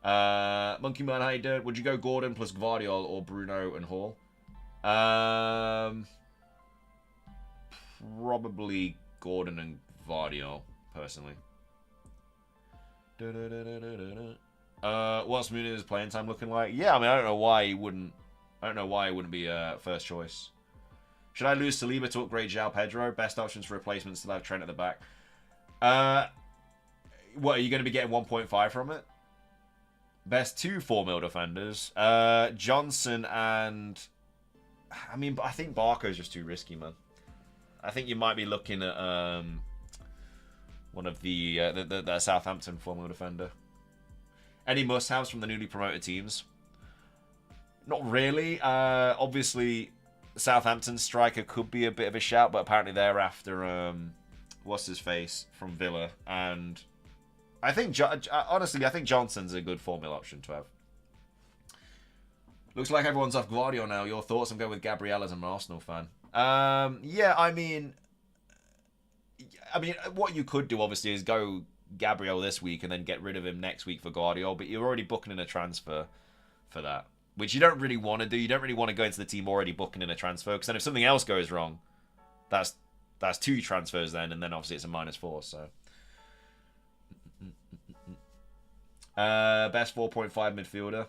Monkey Man, how you doing? Would you go Gordon plus Gvardiol or Bruno and Hall? Probably Gordon and Gvardiol, personally. What's Muniz playing time looking like? Yeah, I mean, I don't know why he wouldn't be first choice. Should I lose Saliba to upgrade João Pedro? Best options for replacements still have Trent at the back. What, are you going to be getting 1.5 from it? Best 2 4 mil defenders. Johnson and... I mean, I think Barco's just too risky, man. I think you might be looking at one of the Southampton 4 mil defender. Any must-haves from the newly promoted teams? Not really. Obviously, Southampton striker could be a bit of a shout, but apparently they're after what's his face from Villa, and I think honestly I think Johnson's a good 4 mil option to have. Looks like everyone's off Gvardiol now. Your thoughts? I'm going with Gabriel as an Arsenal fan. Yeah, I mean, what you could do obviously is go Gabriel this week and then get rid of him next week for Gvardiol, but you're already booking in a transfer for that, which you don't really want to do. You don't really want to go into the team already booking in a transfer, because then if something else goes wrong, that's 2 transfers then, and then obviously it's a -4. So best 4.5 midfielder,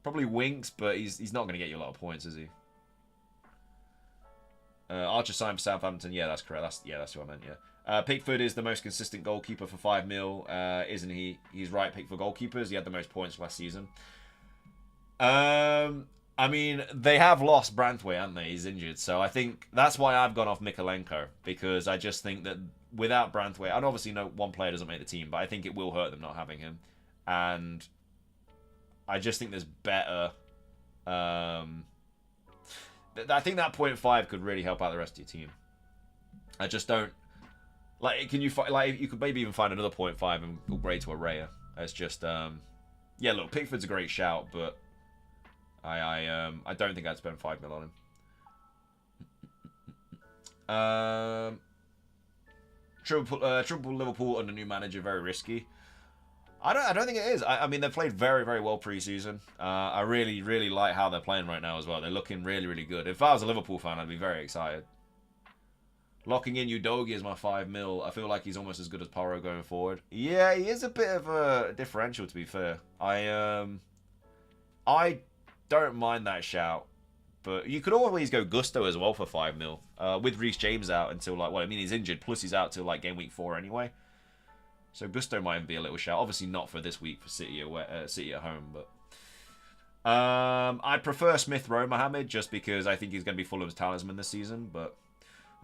probably Winks, but he's not going to get you a lot of points, is he? Archer signed for Southampton. Yeah, that's correct. That's what I meant. Yeah. Pickford is the most consistent goalkeeper for 5 mil, isn't he? He's right pick for goalkeepers. He had the most points last season. I mean, they have lost Branthwaite, haven't they? He's injured, so I think that's why I've gone off Mikolenko, because I just think that without Branthwaite, and obviously no one player doesn't make the team, but I think it will hurt them not having him, and I just think there's better. I think that 0.5 could really help out the rest of your team. I just don't like. Can you like? You could maybe even find another 0.5 and upgrade to a Raya. It's just yeah. Look, Pickford's a great shout, but I don't think I'd spend 5 mil on him. Triple Liverpool under new manager, very risky. I don't think it is. I mean, they've played very, very well pre-season. I really, really like how they're playing right now as well. They're looking really, really good. If I was a Liverpool fan, I'd be very excited. Locking in Udogie as my 5 mil. I feel like he's almost as good as Porro going forward. Yeah, he is a bit of a differential, to be fair. I don't mind that shout. But you could always go Gusto as well for 5 mil. With Reece James out until, like, well, I mean, he's injured. Plus, he's out till, like, game week 4 anyway. So Gusto might be a little shout. Obviously not for this week for City at home, but I'd prefer Smith Rowe Mohamed just because I think he's going to be Fulham's talisman this season. But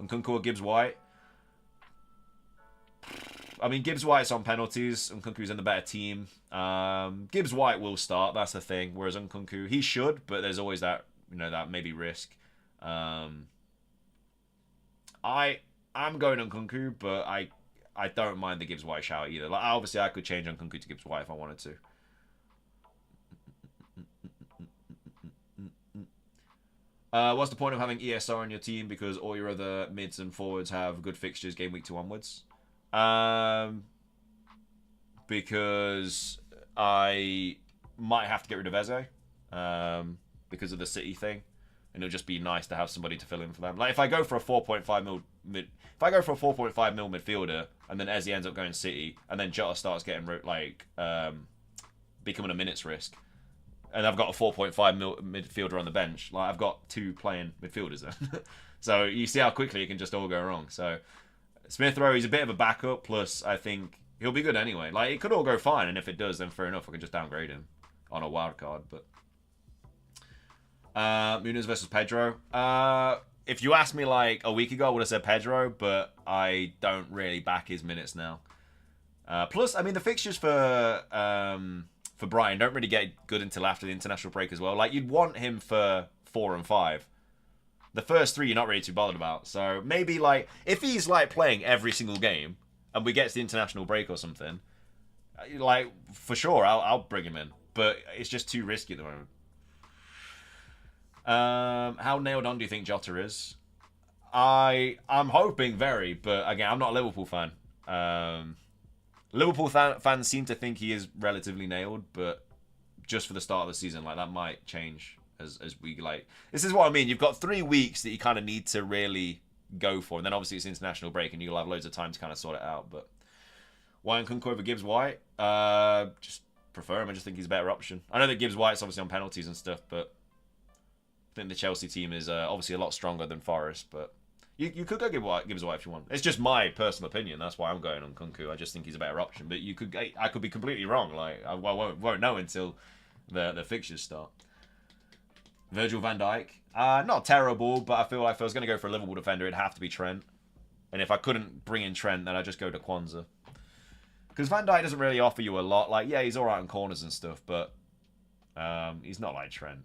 Nkunku or Gibbs White, I mean, Gibbs White's on penalties. Nkunku's in the better team. Gibbs White will start. That's the thing. Whereas Nkunku, he should, but there's always that that maybe risk. I'm going Nkunku, but I don't mind the Gibbs White shout either. Like, obviously, I could change Nkunku to Gibbs White if I wanted to. What's the point of having ESR on your team? Because all your other mids and forwards have good fixtures game week 2 onwards. Because I might have to get rid of Eze because of the City thing. And it'll just be nice to have somebody to fill in for them. Like, if I go for a 4.5 mil midfielder, and then Eze ends up going City, and then Jota starts getting becoming a minutes risk, and I've got a 4.5 mil midfielder on the bench, like I've got 2 playing midfielders then. So you see how quickly it can just all go wrong. So Smith Rowe, he's a bit of a backup. Plus, I think he'll be good anyway. Like, it could all go fine, and if it does, then fair enough. I can just downgrade him. on a wild card. But Muniz versus Pedro. If you asked me like a week ago, I would have said Pedro, but I don't really back his minutes now. Plus, I mean, the fixtures for Brighton don't really get good until after the international break as well. Like, you'd want him for 4 and 5. The first 3 you're not really too bothered about. So maybe like if he's like playing every single game and we get to the international break or something, like for sure I'll bring him in. But it's just too risky at the moment. How nailed on do you think Jota is? I'm hoping very, but again, I'm not a Liverpool fan. Liverpool fans seem to think he is relatively nailed, but just for the start of the season, like that might change as we like. This is what I mean. You've got 3 weeks that you kind of need to really go for, and then obviously it's international break, and you'll have loads of time to kind of sort it out. But Why Nkunku over Gibbs White? Just prefer him. I just think he's a better option. I know that Gibbs White's obviously on penalties and stuff, but I think the Chelsea team is obviously a lot stronger than Forest, but. You could go Gibbs White if you want. It's just my personal opinion. That's why I'm going on Nkunku. I just think he's a better option. But I could be completely wrong. Like I won't know until the fixtures start. Virgil van Dijk. Not terrible, but I feel like if I was going to go for a Liverpool defender, it'd have to be Trent. And if I couldn't bring in Trent, then I'd just go to Kwanzaa. Because Van Dijk doesn't really offer you a lot. Like, yeah, he's all right on corners and stuff, but he's not like Trent.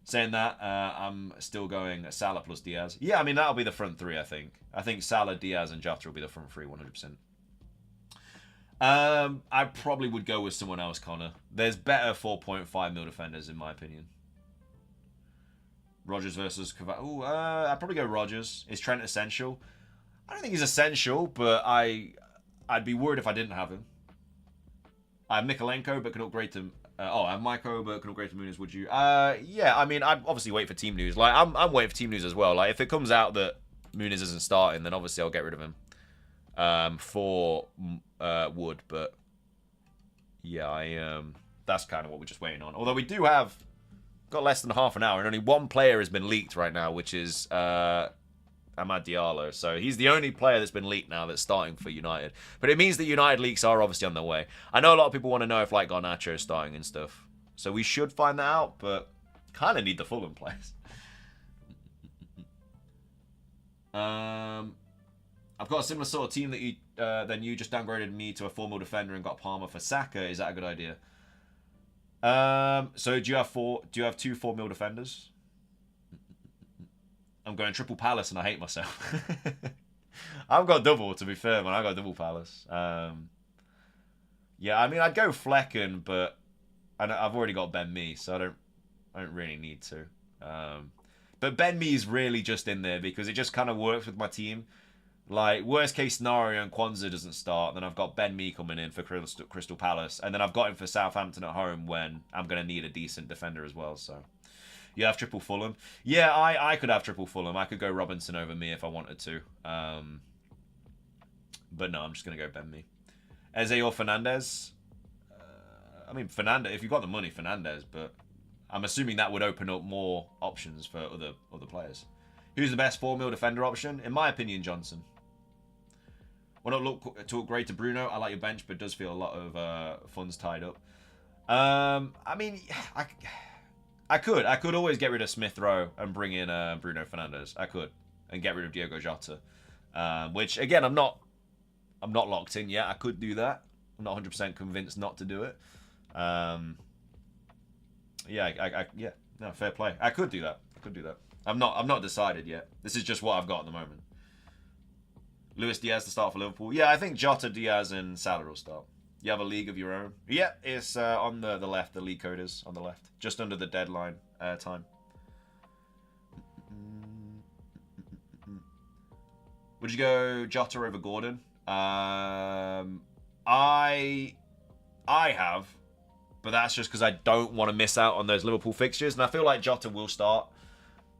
Saying that, I'm still going Salah plus Diaz. Yeah, I mean, that'll be the front 3, I think. I think Salah, Diaz, and Jota will be the front 3, 100%. I probably would go with someone else, Connor. There's better 4.5 mil defenders, in my opinion. Rodgers versus Cavani. I'd probably go Rodgers. Is Trent essential? I don't think he's essential, but I'd be worried if I didn't have him. I have Mikalenko, but can upgrade to... I have Maiko, but can upgrade to Muniz, would you? Yeah, I mean, I'd obviously wait for team news. Like, I'm waiting for team news as well. Like, if it comes out that Muniz isn't starting, then obviously I'll get rid of him for Wood. But, yeah, that's kind of what we're just waiting on. Although we do have got less than half an hour, and only one player has been leaked right now, which is Amad Diallo. So he's the only player that's been leaked now that's starting for United. But it means that United leaks are obviously on their way. I know a lot of people want to know if like Garnacho is starting and stuff. So we should find that out, but kind of need the Fulham players. I've got a similar sort of team that you then you just downgraded me to a 4 mil defender and got Palmer for Saka. Is that a good idea? So do you have 2 4 mil defenders? I'm going triple Palace and I hate myself. I've got double, to be fair, man. I got double Palace. Yeah, I mean, I'd go Flecken, but I've already got Ben Mee, so I don't really need to. But Ben Mee's really just in there because it just kind of works with my team. Like, worst case scenario, and Kwanzaa doesn't start, then I've got Ben Mee coming in for Crystal Palace, and then I've got him for Southampton at home when I'm going to need a decent defender as well, so... You have triple Fulham. Yeah, I could have triple Fulham. I could go Robinson over me if I wanted to. But no, I'm just going to go Ben Mee. Eze or Fernandez? I mean, Fernandez, if you've got the money, Fernandez, but I'm assuming that would open up more options for other players. Who's the best 4 mil defender option? In my opinion, Johnson. Will not look to upgrade to Bruno. I like your bench, but it does feel a lot of funds tied up. I mean, I could always get rid of Smith Rowe and bring in Bruno Fernandes. I could, and get rid of Diogo Jota, which again I'm not locked in yet. I could do that. I'm not 100% convinced not to do it. Yeah, no, fair play. I could do that. I'm not decided yet. This is just what I've got at the moment. Luis Diaz to start for Liverpool. Yeah, I think Jota, Diaz, and Salah will start. You have a league of your own? Yeah, it's on the left. The league code is on the left. Just under the deadline time. Would you go Jota over Gordon? I have. But that's just because I don't want to miss out on those Liverpool fixtures. And I feel like Jota will start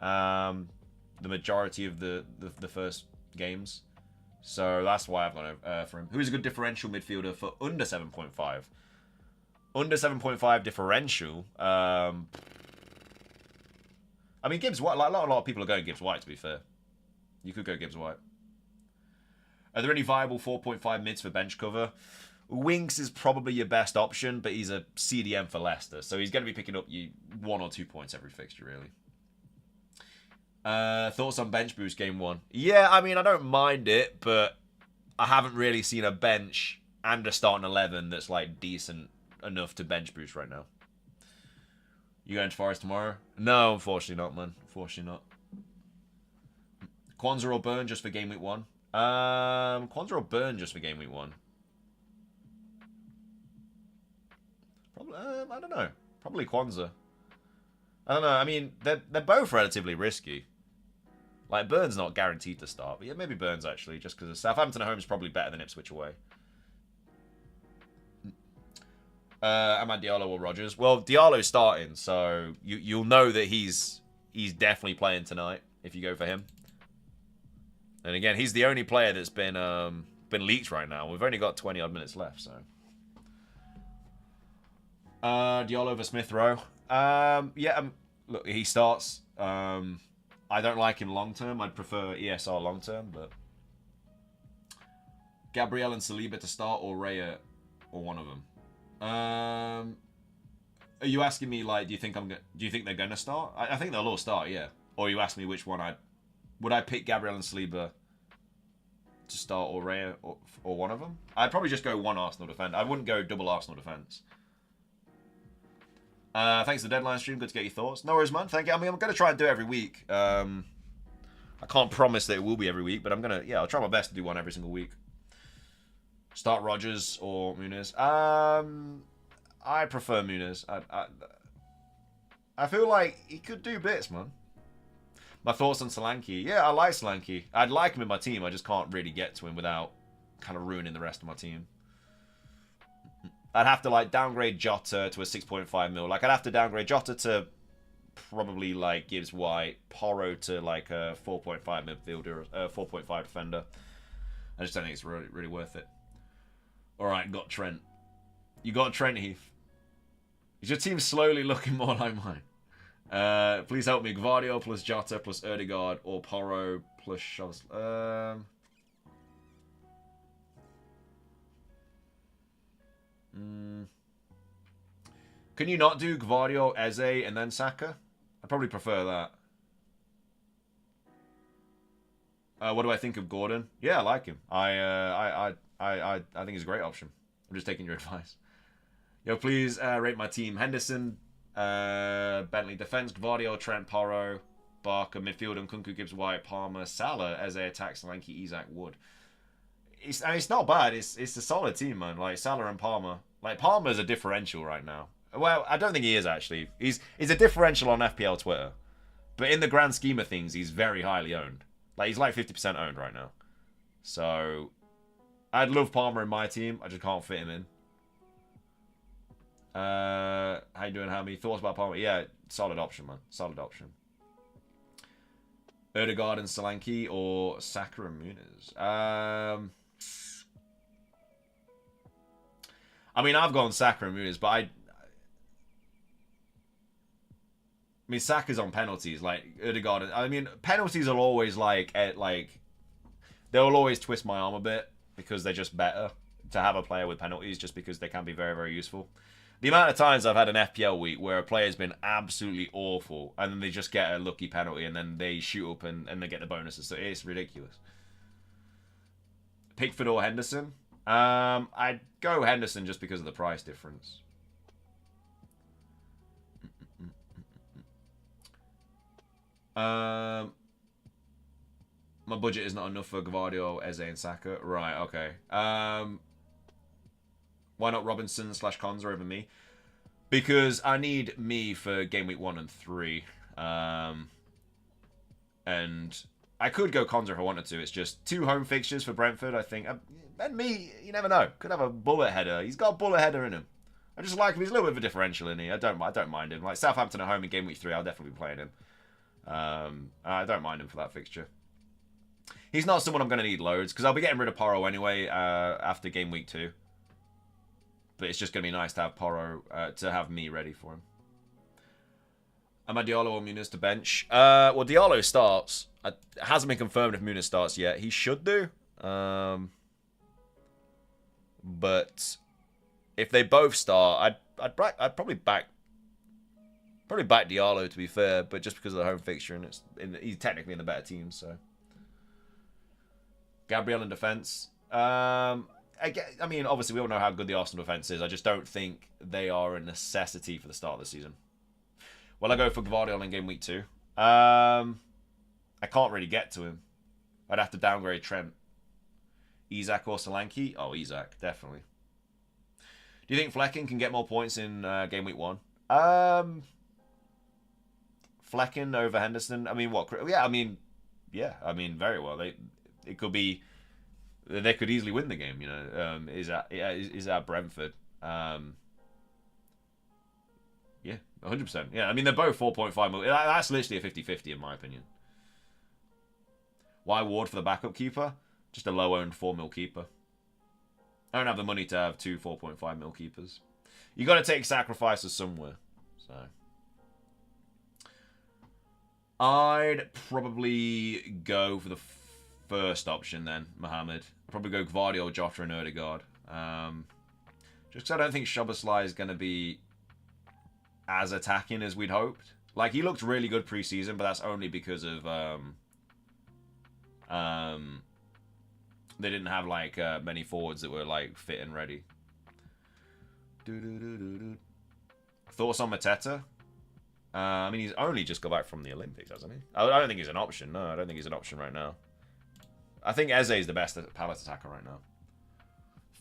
the majority of the first games. So that's why I've gone for him. Who's a good differential midfielder for under 7.5? Under 7.5 differential. I mean, Gibbs White. Like, a lot of people are going Gibbs White, to be fair. You could go Gibbs White. Are there any viable 4.5 mids for bench cover? Winks is probably your best option, but he's a CDM for Leicester, so he's going to be picking up you 1 or 2 points every fixture, really. Thoughts on bench boost game 1? Yeah, I mean, I don't mind it, but I haven't really seen a bench and a starting 11 that's like decent enough to bench boost right now. You going to Forest tomorrow? No, unfortunately not, man. Unfortunately not. Kwanzaa or Burn just for game week 1? Kwanzaa or Burn just for game week 1? Probably, I don't know. Probably Kwanzaa. I don't know. I mean, they're both relatively risky. Like, Burn's not guaranteed to start. But yeah, maybe Burn's actually, just because Southampton at home is probably better than Ipswich away. Amad Diallo or Rodgers? Well, Diallo's starting, so you'll know that he's definitely playing tonight if you go for him. And again, he's the only player that's been leaked right now. We've only got 20 odd minutes left, so. Diallo over Smith Rowe. Yeah, look, he starts. I don't like him long term. I'd prefer ESR long term, but Gabriel and Saliba to start, or Raya, or one of them. Are you asking me, like, do you think they're gonna start? I think they'll all start, yeah. Or you ask me which one would I pick Gabriel and Saliba to start, or Raya, or one of them? I'd probably just go one Arsenal defense. I wouldn't go double Arsenal defense. Thanks for the deadline stream. Good to get your thoughts. No worries, man. Thank you. I mean, I'm going to try and do it every week. I can't promise that it will be every week, but I'll try my best to do one every single week. Start Rodgers or Muniz. I prefer Muniz. I feel like he could do bits, man. My thoughts on Solanke. Yeah, I like Solanke. I'd like him in my team. I just can't really get to him without kind of ruining the rest of my team. I'd have to, like, downgrade Jota to a 6.5 mil. Like, I'd have to downgrade Jota to probably, like, Gibbs White, Porro to, like, a 4.5 midfielder, 4.5 defender. I just don't think it's really, really worth it. All right, got Trent. You got Trent, Heath. Is your team slowly looking more like mine? Please help me. Gvardiol plus Jota plus Erdegaard or Porro plus Shovs. Can you not do Gvardiol, Eze, and then Saka? I'd probably prefer that. What do I think of Gordon? Yeah, I like him. I think he's a great option. I'm just taking your advice. Yo, please rate my team. Henderson, Bentley defense, Gvardiol, Trent, Porro, Barker, midfield, and Kunku, Gibbs, White, Palmer, Salah, Eze, attacks, Solanke, Isak, Wood. It's not bad. It's a solid team, man. Like, Salah and Palmer. Like, Palmer's a differential right now. Well, I don't think he is, actually. He's a differential on FPL Twitter. But in the grand scheme of things, he's very highly owned. Like, he's like 50% owned right now. So, I'd love Palmer in my team. I just can't fit him in. How you doing, Hammy? Thoughts about Palmer? Yeah, solid option, man. Solid option. Erdegaard and Solanke or Saka and Muniz? I mean, I've gone Saka and Muniz, but I mean, Saka's on penalties. Like, Erdegaard, I mean, penalties are always they'll always twist my arm a bit because they're just better to have a player with penalties just because they can be very, very useful. The amount of times I've had an FPL week where a player's been absolutely awful and then they just get a lucky penalty and then they shoot up and they get the bonuses. So it's ridiculous. Pickford or Henderson? I'd go Henderson just because of the price difference. My budget is not enough for Gvardiol, Eze, and Saka. Right, okay. Why not Robinson / Konza over me? Because I need me for game week 1 and 3. And I could go Konza if I wanted to. It's just 2 home fixtures for Brentford, I think. And me, you never know. Could have a bullet header. He's got a bullet header in him. I just like him. He's a little bit of a differential in here. I don't mind him. Like Southampton at home in game week 3, I'll definitely be playing him. I don't mind him for that fixture. He's not someone I'm going to need loads because I'll be getting rid of Porro anyway after game week 2. But it's just going to be nice to have Porro, to have me ready for him. Am I Diallo or Muniz to bench? Well, Diallo starts. It hasn't been confirmed if Muniz starts yet. He should do. But if they both start, I'd probably back Diallo, to be fair, but just because of the home fixture, and he's technically in the better team. So Gabriel in defense. I mean, obviously we all know how good the Arsenal defense is. I just don't think they are a necessity for the start of the season. Well, I go for Gvardiol in game week 2. I can't really get to him. I'd have to downgrade Trent. Isak or Solanke? Oh, Isak, definitely. Do you think Flecken can get more points in game week 1? Flecken over Henderson? I mean, what? Yeah, I mean, very well. It could be... They could easily win the game, you know. Is at Brentford. Yeah, 100%. Yeah, I mean, they're both 4.5 mil. That's literally a 50-50 in my opinion. Why Ward for the backup keeper? Just a low-owned 4 mil keeper. I don't have the money to have 2 4.5 mil keepers. You got to take sacrifices somewhere. So I'd probably go for the first option then, Mohamed. I'd probably go Gvardiol, Jota, and Ødegaard. Just because I don't think Szoboszlai is going to be as attacking as we'd hoped. Like, he looked really good pre-season, but that's only because of they didn't have like many forwards that were like fit and ready. Thoughts on Mateta? I mean, he's only just got back from the Olympics, hasn't he? I don't think he's an option. No, I don't think he's an option right now. I think Eze is the best Palace attacker right now.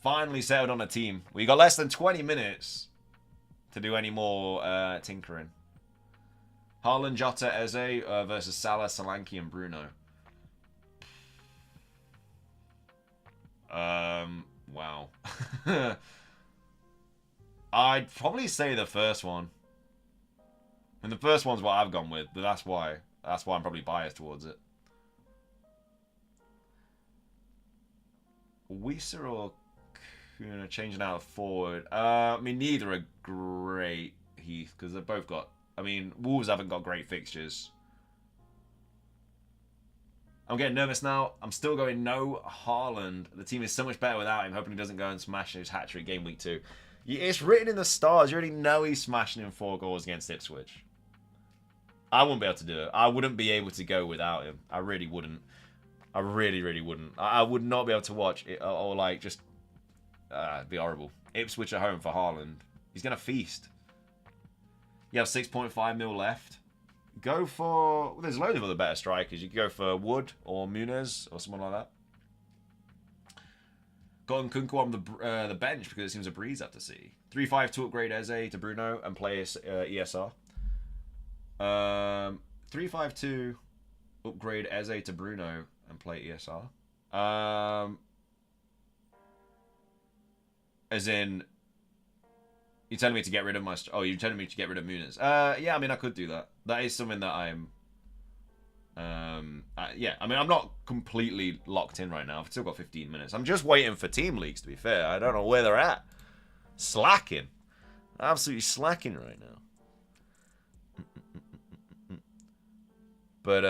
Finally settled on a team. We got less than 20 minutes to do any more tinkering. Haaland, Jota, Eze versus Salah, Solanke, and Bruno. Wow. I'd probably say the first one. And the first one's what I've gone with, but that's why I'm probably biased towards it. Weiser or Kuna changing out of forward? I mean, neither are great, Heath, because they've both got... I mean, Wolves haven't got great fixtures. I'm getting nervous now. I'm still going no Haaland. The team is so much better without him. Hoping he doesn't go and smash his hat-trick game week 2. It's written in the stars. You already know he's smashing in 4 goals against Ipswich. I wouldn't be able to do it. I wouldn't be able to go without him. I really wouldn't. I really, really wouldn't. I would not be able to watch it or like just... it'd be horrible. Ipswich at home for Haaland. He's going to feast. You have 6.5 mil left. Go for... Well, there's loads of other better strikers. You could go for Wood or Muniz or someone like that. Got Nkunku on the bench because it seems a breeze after C. 3-5 to upgrade Eze to Bruno and play ESR. 3-5-2 upgrade Eze to Bruno and play ESR. As in... You're telling me to get rid of my... Oh, you're telling me to get rid of Muniz. Yeah, I mean, I could do that. That is something that I'm... yeah, I mean, I'm not completely locked in right now. I've still got 15 minutes. I'm just waiting for team leagues, to be fair. I don't know where they're at. Slacking. Absolutely slacking right now. But,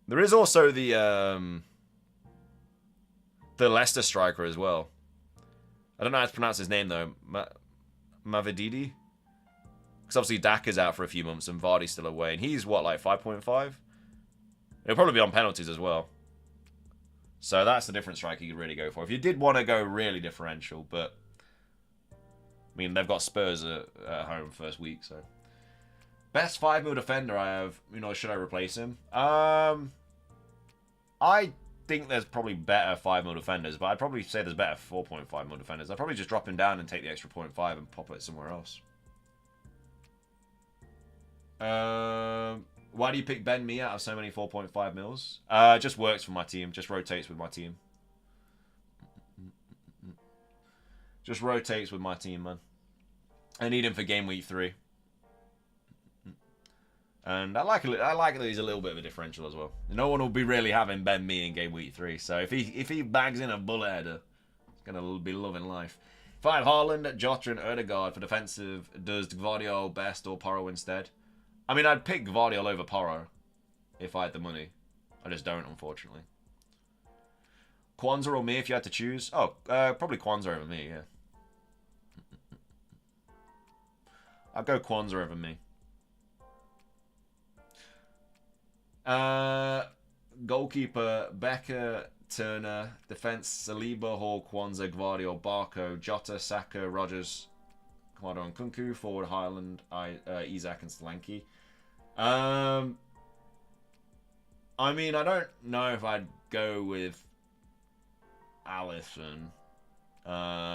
there is also the Leicester striker as well. I don't know how to pronounce his name, though. Mavididi? Because obviously Dak is out for a few months and Vardy's still away. And he's, what, like 5.5? He'll probably be on penalties as well. So that's the different striker you could really go for. If you did want to go really differential, but... I mean, they've got Spurs at home first week, so... Best 5 mil defender I have, you know, should I replace him? I think there's probably better 5 mil defenders, but I'd probably say there's better 4.5 mil defenders. I'd probably just drop him down and take the extra 0.5 and pop it somewhere else. Why do you pick Ben Mee out of so many 4.5 mils? Just works for my team. Just rotates with my team. Just rotates with my team, man. I need him for game week 3. And I like that he's a little bit of a differential as well. No one will be really having Ben Mee in game week 3. So if he bags in a bullet header, it's gonna be loving life. If I have Haaland, Jota, and Ødegaard for defensive, does Gvardiol best or Porro instead? I mean, I'd pick Gvardiol over Porro if I had the money. I just don't, unfortunately. Kwanzaa or me if you had to choose? Oh, probably Kwanzaa over me, yeah. I'll go Kwanzaa over me. Goalkeeper, Becker, Turner. Defense, Saliba, Hall, Kwanzaa, Gvardiol, Barco, Jota, Saka, Rogers, Kamado and Kunku. Forward, Highland, Isak and Solanke. I mean, I don't know if I'd go with Alisson.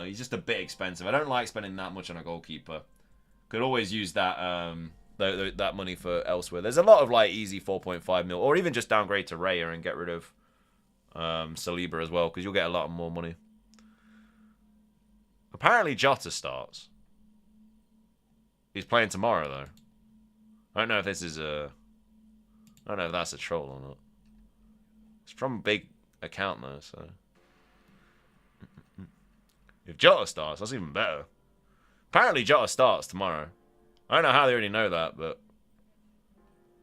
He's just a bit expensive. I don't like spending that much on a goalkeeper. Could always use that that money for elsewhere. There's a lot of like easy 4.5 mil, or even just downgrade to Raya and get rid of Saliba as well, because you'll get a lot more money. Apparently Jota starts. He's playing tomorrow though. I don't know if this is a... I don't know if that's a troll or not. It's from a big account though, so... If Jota starts, that's even better. Apparently Jota starts tomorrow. I don't know how they already know that, but...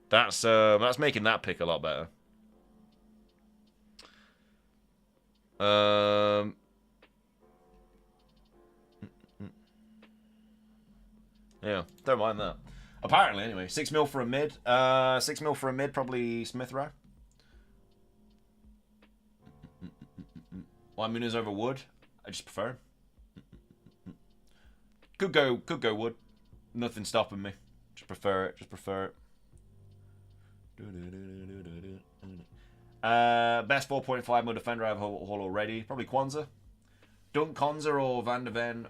That's making that pick a lot better. Yeah, don't mind that. Apparently, anyway. 6 mil for a mid. 6 mil for a mid, probably Smith Rowe. Why Muniz over Wood? I just prefer him. Could go Wood. Nothing stopping me. Just prefer it. Just prefer it. Best 4.5 mil defender I have Hall already. Probably Kwanzaa. Dunk Konza or Van de Ven.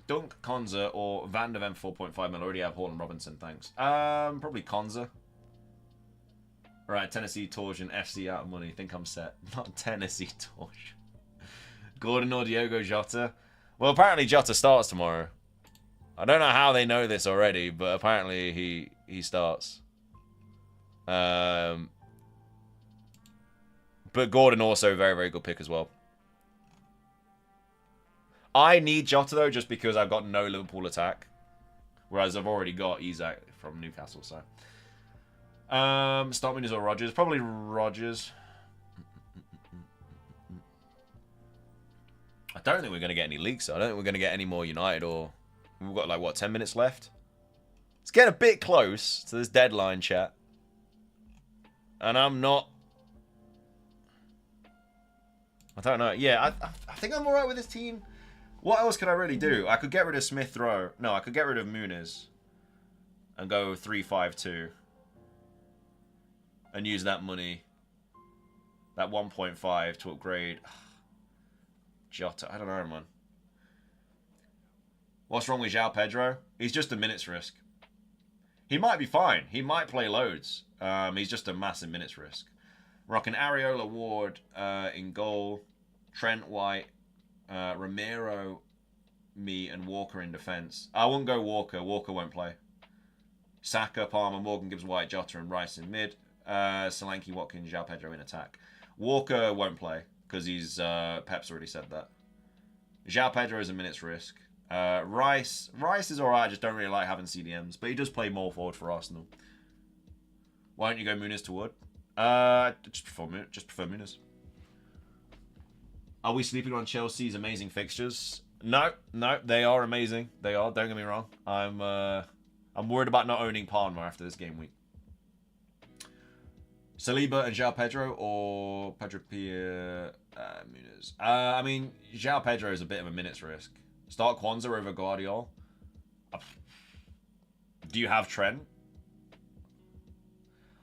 Dunk, Konza, or Van de Ven 4.5 mil. Already have Hall and Robinson, thanks. Probably Konza. Alright, Tennessee Torch and FC out of money. Think I'm set. Not Tennessee Torch. Gordon or Diogo Jota. Well, apparently Jota starts tomorrow. I don't know how they know this already, but apparently he starts. But Gordon also very, very good pick as well. I need Jota, though, just because I've got no Liverpool attack. Whereas I've already got Isak from Newcastle, so. Start Muniz or Rodgers? Probably Rodgers. I don't think we're going to get any leaks, so I don't think we're going to get any more United or... We've got, like, what, 10 minutes left? It's getting a bit close to this deadline, chat. And I'm not... I don't know. Yeah, I think I'm alright with this team. What else could I really do? I could get rid of Smith Rowe. No, I could get rid of Muniz. And go 3-5-2. And use that money. That 1.5 to upgrade. Jota. I don't know, man. What's wrong with João Pedro? He's just a minutes risk. He might be fine. He might play loads. He's just a massive minutes risk. Rocking Areola Ward in goal. Trent White. Romero, me, and Walker in defence. I won't go Walker. Walker won't play. Saka, Palmer, Morgan, Gibbs, White, Jota, and Rice in mid. Solanke, Watkins, João Pedro in attack. Walker won't play because he's Pep's already said that. João Pedro is a minutes risk. Rice is alright. I just don't really like having CDMs, but he does play more forward for Arsenal. Why don't you go Muniz to Wood? Just prefer Muniz. Are we sleeping on Chelsea's amazing fixtures? No, they are amazing. They are. Don't get me wrong. I'm worried about not owning Palmer after this game week. Saliba and João Pedro or Pedro Pierre Muniz. I mean, João Pedro is a bit of a minutes risk. Start Kwanzaa over Gvardiol. Do you have Trent?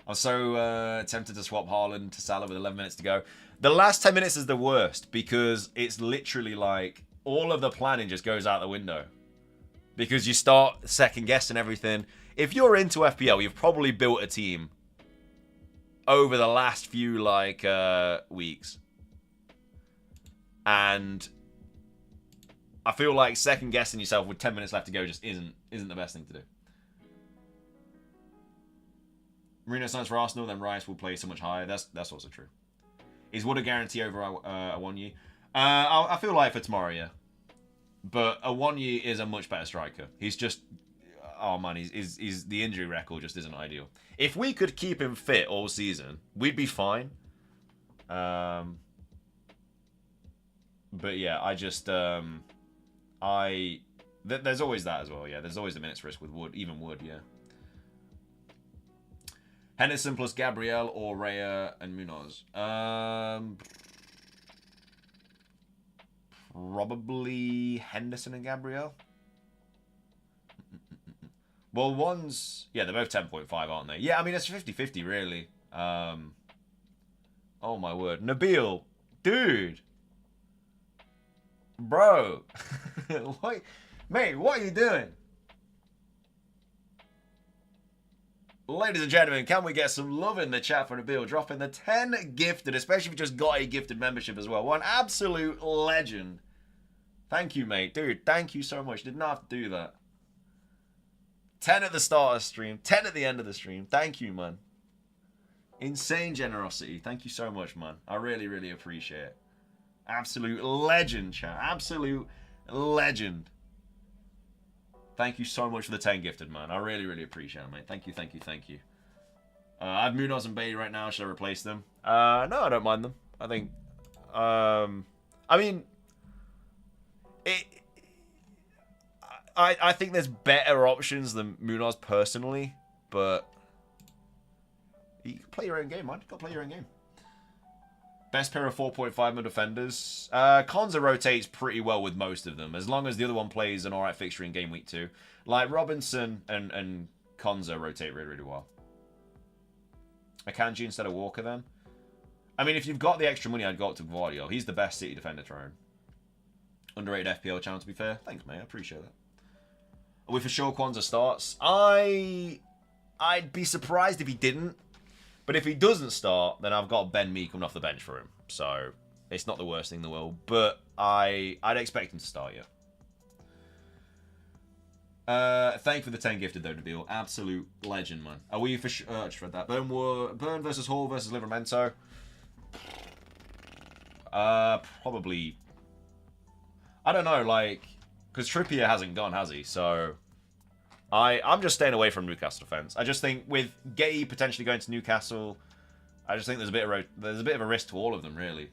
I'm so tempted to swap Haaland to Salah with 11 minutes to go. The last 10 minutes is the worst because it's literally like all of the planning just goes out the window. Because you start second guessing everything. If you're into FPL, you've probably built a team over the last few weeks. And I feel like second guessing yourself with 10 minutes left to go just isn't the best thing to do. Marino signs for Arsenal, then Rice will play so much higher. That's also true. Is Wood a guarantee over Awoniyi? I feel like for tomorrow, yeah. But Awoniyi is a much better striker. He's just... Oh, man, he's the injury record just isn't ideal. If we could keep him fit all season, we'd be fine. But yeah, I just there's always that as well. Yeah, there's always the minutes risk with Wood, even Wood. Yeah. Henderson plus Gabriel or Raya and Munoz. Probably Henderson and Gabriel. Well, one's... Yeah, they're both 10.5, aren't they? Yeah, I mean, it's 50-50, really. Oh, my word. Nabil. Dude. Bro. What? Mate, what are you doing? Ladies and gentlemen, can we get some love in the chat for Nabil? Dropping the 10 gifted, especially if you just got a gifted membership as well. What an absolute legend. Thank you, mate. Dude, thank you so much. Did not have to do that. 10 at the start of the stream. 10 at the end of the stream. Thank you, man. Insane generosity. Thank you so much, man. I really, really appreciate it. Absolute legend, chat. Absolute legend. Thank you so much for the 10 gifted, man. I really, really appreciate it, mate. Thank you, thank you, thank you. I have Munoz and Bailey right now. Should I replace them? No, I don't mind them. I think... I mean... I think there's better options than Munoz personally, but... You can play your own game, man. You gotta play your own game. Best pair of 4.5 mil defenders. Konza rotates pretty well with most of them, as long as the other one plays an alright fixture in game week 2. Like, Robinson and Konza rotate really, really well. Akanji instead of Walker, then. I mean, if you've got the extra money, I'd go up to Gvardiol. He's the best City defender to own. Underrated FPL channel, to be fair. Thanks, mate. I appreciate that. Are we for sure Kwanzaa starts? I'd be surprised if he didn't. But if he doesn't start, then I've got Ben Mee coming off the bench for him. So, it's not the worst thing in the world. But I'd expect him to start, yeah. Thank you for the 10 gifted, though, Nabil. Absolute legend, man. Are we for sure... I just read that. Burn versus Hall versus Livramento. Probably... I don't know, like... Because Trippier hasn't gone, has he? So... I'm just staying away from Newcastle defence. I just think with Gay potentially going to Newcastle, I just think there's a bit of a risk to all of them, really.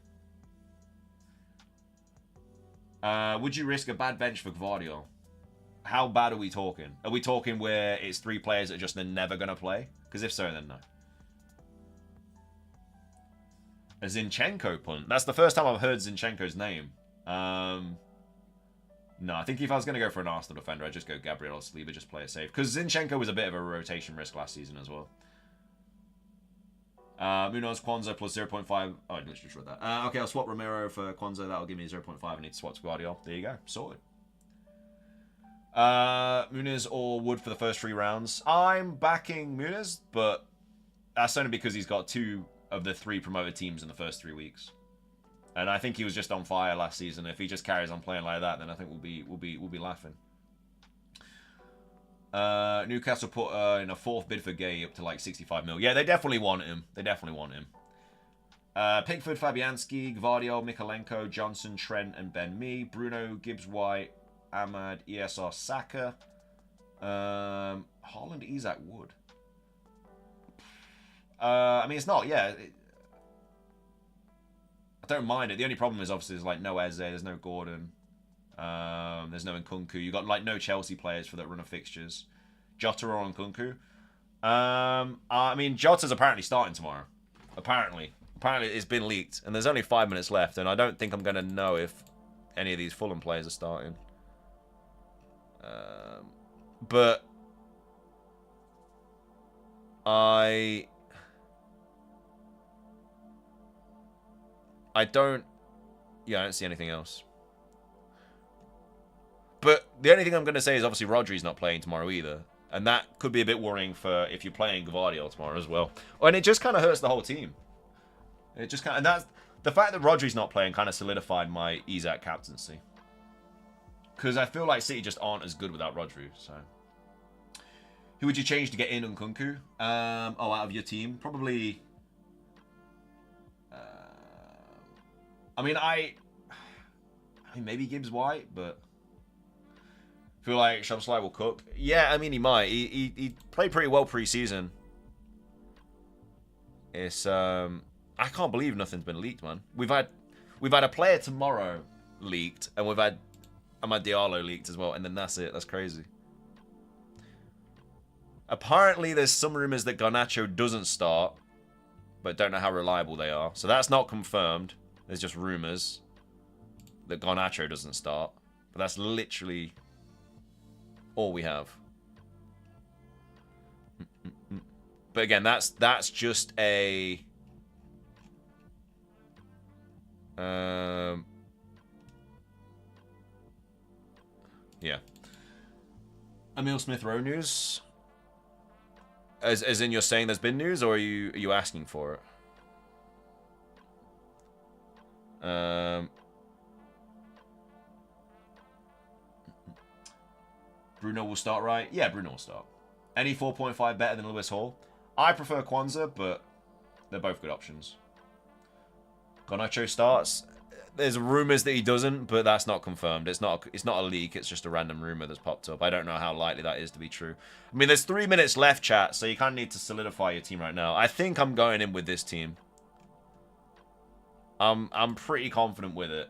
Would you risk a bad bench for Gvardiol? How bad are we talking? Are we talking where it's 3 players that are just they're never going to play? Because if so, then no. A Zinchenko punt. That's the first time I've heard Zinchenko's name. No, I think if I was going to go for an Arsenal defender, I'd just go Gabriel or Saliba, just play it safe. Because Zinchenko was a bit of a rotation risk last season as well. Munoz, Kwanzaa plus 0.5. Oh, I literally just read that. Okay, I'll swap Romero for Kwanzaa. That'll give me 0.5. I need to swap to Gvardiol. There you go. Sorted. Muniz or Wood for the first 3 rounds. I'm backing Muniz, but that's only because he's got 2 of the 3 promoted teams in the first 3 weeks. And I think he was just on fire last season. If he just carries on playing like that, then I think we'll be laughing. Newcastle put in a 4th bid for Gay up to like 65 mil. Yeah, they definitely want him. They definitely want him. Pickford, Fabianski, Gvardiol, Mikolenko, Johnson, Trent, and Ben Mee. Bruno, Gibbs White, Ahmad, ESR, Saka. Haaland, Isak, Wood. I mean, it's not, yeah. I don't mind it. The only problem is obviously there's like no Eze, there's no Gordon, there's no Nkunku. You got like no Chelsea players for that run of fixtures. Jota or Nkunku. I mean Jota's apparently starting tomorrow. Apparently it's been leaked, and there's only 5 minutes left, and I don't think I'm gonna know if any of these Fulham players are starting. But I don't... Yeah, I don't see anything else. But the only thing I'm going to say is obviously Rodri's not playing tomorrow either. And that could be a bit worrying for if you're playing Gvardiol tomorrow as well. And it just kind of hurts the whole team. It just kind of... And that's... The fact that Rodri's not playing kind of solidified my Isak captaincy. Because I feel like City just aren't as good without Rodri, so... Who would you change to get in Nkunku? Out of your team? Probably... I mean, maybe Gibbs White, but I feel like Szoboszlai will cook. Yeah, I mean, he might. He played pretty well pre-season. It's I can't believe nothing's been leaked, man. We've had a player tomorrow leaked, and we've had Amad Diallo leaked as well, and then that's it. That's crazy. Apparently, there's some rumors that Garnacho doesn't start, but don't know how reliable they are. So that's not confirmed. There's just rumors that Garnacho doesn't start, but that's literally all we have. But again, that's just a yeah. Emil Smith-Rowe news. As in you're saying there's been news, or are you asking for it? Bruno will start, right? Yeah, Bruno will start. Any 4.5 better than Lewis Hall? I prefer Kwanzaa, but they're both good options. Garnacho starts. There's rumors that he doesn't, but that's not confirmed. It's not a leak. It's just a random rumor that's popped up. I don't know how likely that is to be true. I mean, there's 3 minutes left, chat, so you kind of need to solidify your team right now. I think I'm going in with this team. I'm pretty confident with it.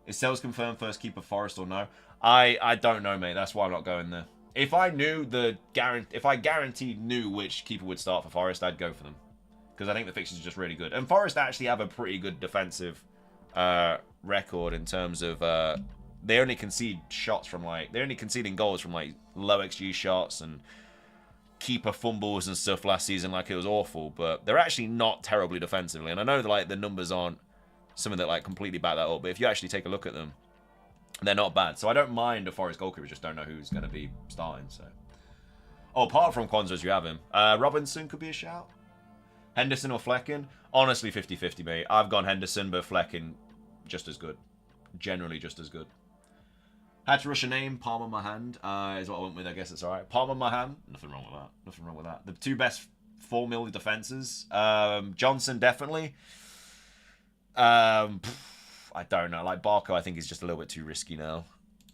Is Sales confirmed first keeper Forest or no? I don't know, mate. That's why I'm not going there. If I knew if I guaranteed knew which keeper would start for Forest, I'd go for them. Because I think the fixtures are just really good. And Forest actually have a pretty good defensive record in terms of they only concede shots from they're only conceding goals from low XG shots and keeper fumbles and stuff last season. It was awful, but they're actually not terribly defensively. And I know that the numbers aren't something that completely back that up, but if you actually take a look at them, they're not bad. So I don't mind a Forest goalkeeper, just don't know who's going to be starting. So, apart from Kwanzaa, as you have him, Robinson could be a shout. Henderson or Flecken? Honestly, 50-50, mate. I've gone Henderson, but Flecken, just as good. Generally, just as good. Had to rush a name. Palmer Mahan is what I went with. I guess it's all right. Palmer Mahan. Nothing wrong with that. Nothing wrong with that. The two best 4 mil defenses. Johnson, definitely. I don't know. Barco, I think, is just a little bit too risky now.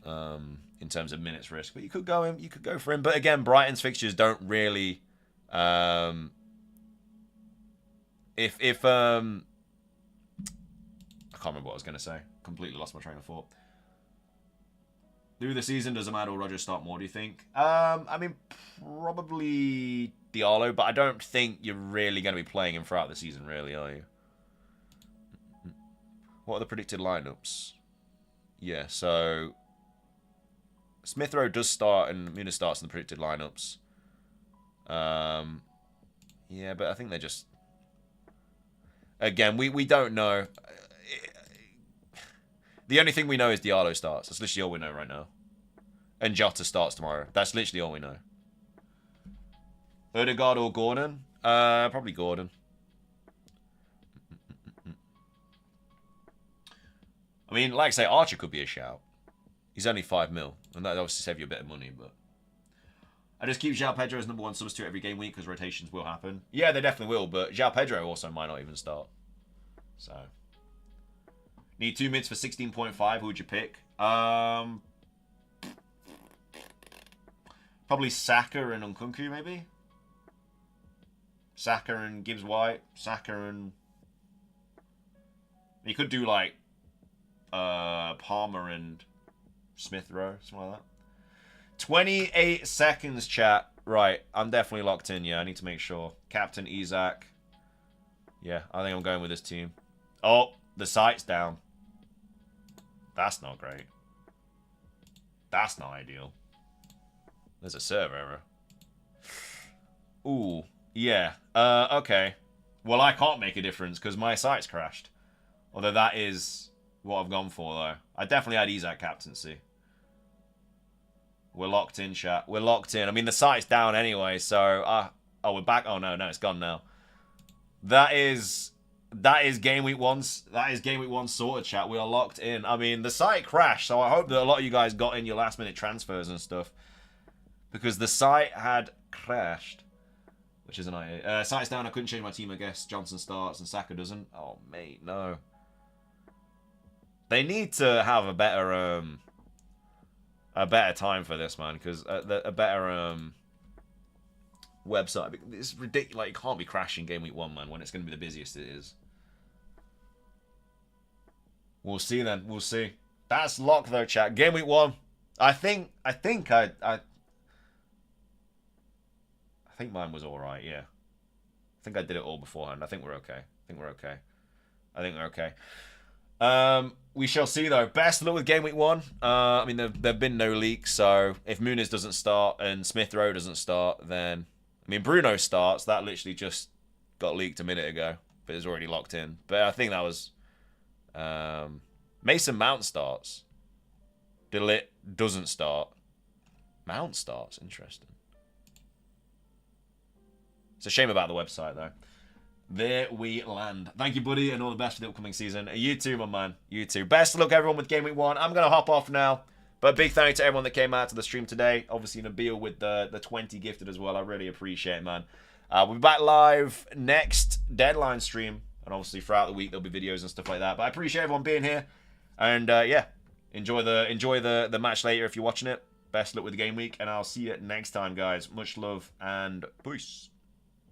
In terms of minutes risk. But you could go him. You could go for him. But again, Brighton's fixtures don't really... If I can't remember what I was going to say. Completely lost my train of thought. Through the season, does Amad or Rodgers start more, do you think? I mean, probably Diallo, but I don't think you're really going to be playing him throughout the season, really, are you? What are the predicted lineups? Yeah, so Smith-Rowe does start and Muna starts in the predicted lineups. Yeah, but I think they're just... Again, we don't know. The only thing we know is Diallo starts. That's literally all we know right now. And Jota starts tomorrow. That's literally all we know. Odegaard or Gordon? Probably Gordon. I mean, like I say, Archer could be a shout. He's only 5 mil. And that obviously save you a bit of money, but... I just keep João Pedro as #1 substitute every game week because rotations will happen. Yeah, they definitely will, but João Pedro also might not even start. So... Need 2 mids for 16.5. Who would you pick? Probably Saka and Nkunku, maybe? Saka and Gibbs White. Saka and... You could do, Palmer and Smith-Rowe, something like that. 28 seconds, chat. Right, I'm definitely locked in, yeah. I need to make sure. Captain Isaac. Yeah, I think I'm going with this team. Oh, the site's down. That's not great. That's not ideal. There's a server error. Ooh, yeah. Okay. Well, I can't make a difference because my site's crashed. Although that is what I've gone for, though. I definitely had Isaac captaincy. We're locked in, chat. We're locked in. I mean, the site's down anyway, so... oh, we're back. Oh, no, it's gone now. That is game week 1. That is game week 1 sorted, chat. We are locked in. I mean, the site crashed, so I hope that a lot of you guys got in your last-minute transfers and stuff. Because the site had crashed. Which is an idea. Site's down. I couldn't change my team, I guess. Johnson starts and Saka doesn't. Oh, mate, no. They need to have a better time for this, man. Because a better website. It's ridiculous. It can't be crashing game week 1, man, when it's going to be the busiest it is. We'll see then. We'll see. That's locked though, chat. Game week 1. I think mine was all right. Yeah. I think I did it all beforehand. I think we're okay. I think we're okay. We shall see though. Best of luck with game week 1. I mean, there've been no leaks, so if Muniz doesn't start and Smith Rowe doesn't start, then I mean Bruno starts. That literally just got leaked a minute ago, but it's already locked in. But I think that was Mason Mount starts. Delit doesn't start. Mount starts. Interesting. It's a shame about the website though. There we land. Thank you, buddy, and all the best for the upcoming season. You too, my man. You too. Best of luck, everyone, with Game Week 1. I'm going to hop off now. But a big thank you to everyone that came out to the stream today. Obviously, Nabil with the 20 gifted as well. I really appreciate it, man. We'll be back live next deadline stream. And obviously, throughout the week, there'll be videos and stuff like that. But I appreciate everyone being here. And, yeah, enjoy the match later if you're watching it. Best luck with the game week. And I'll see you next time, guys. Much love and peace.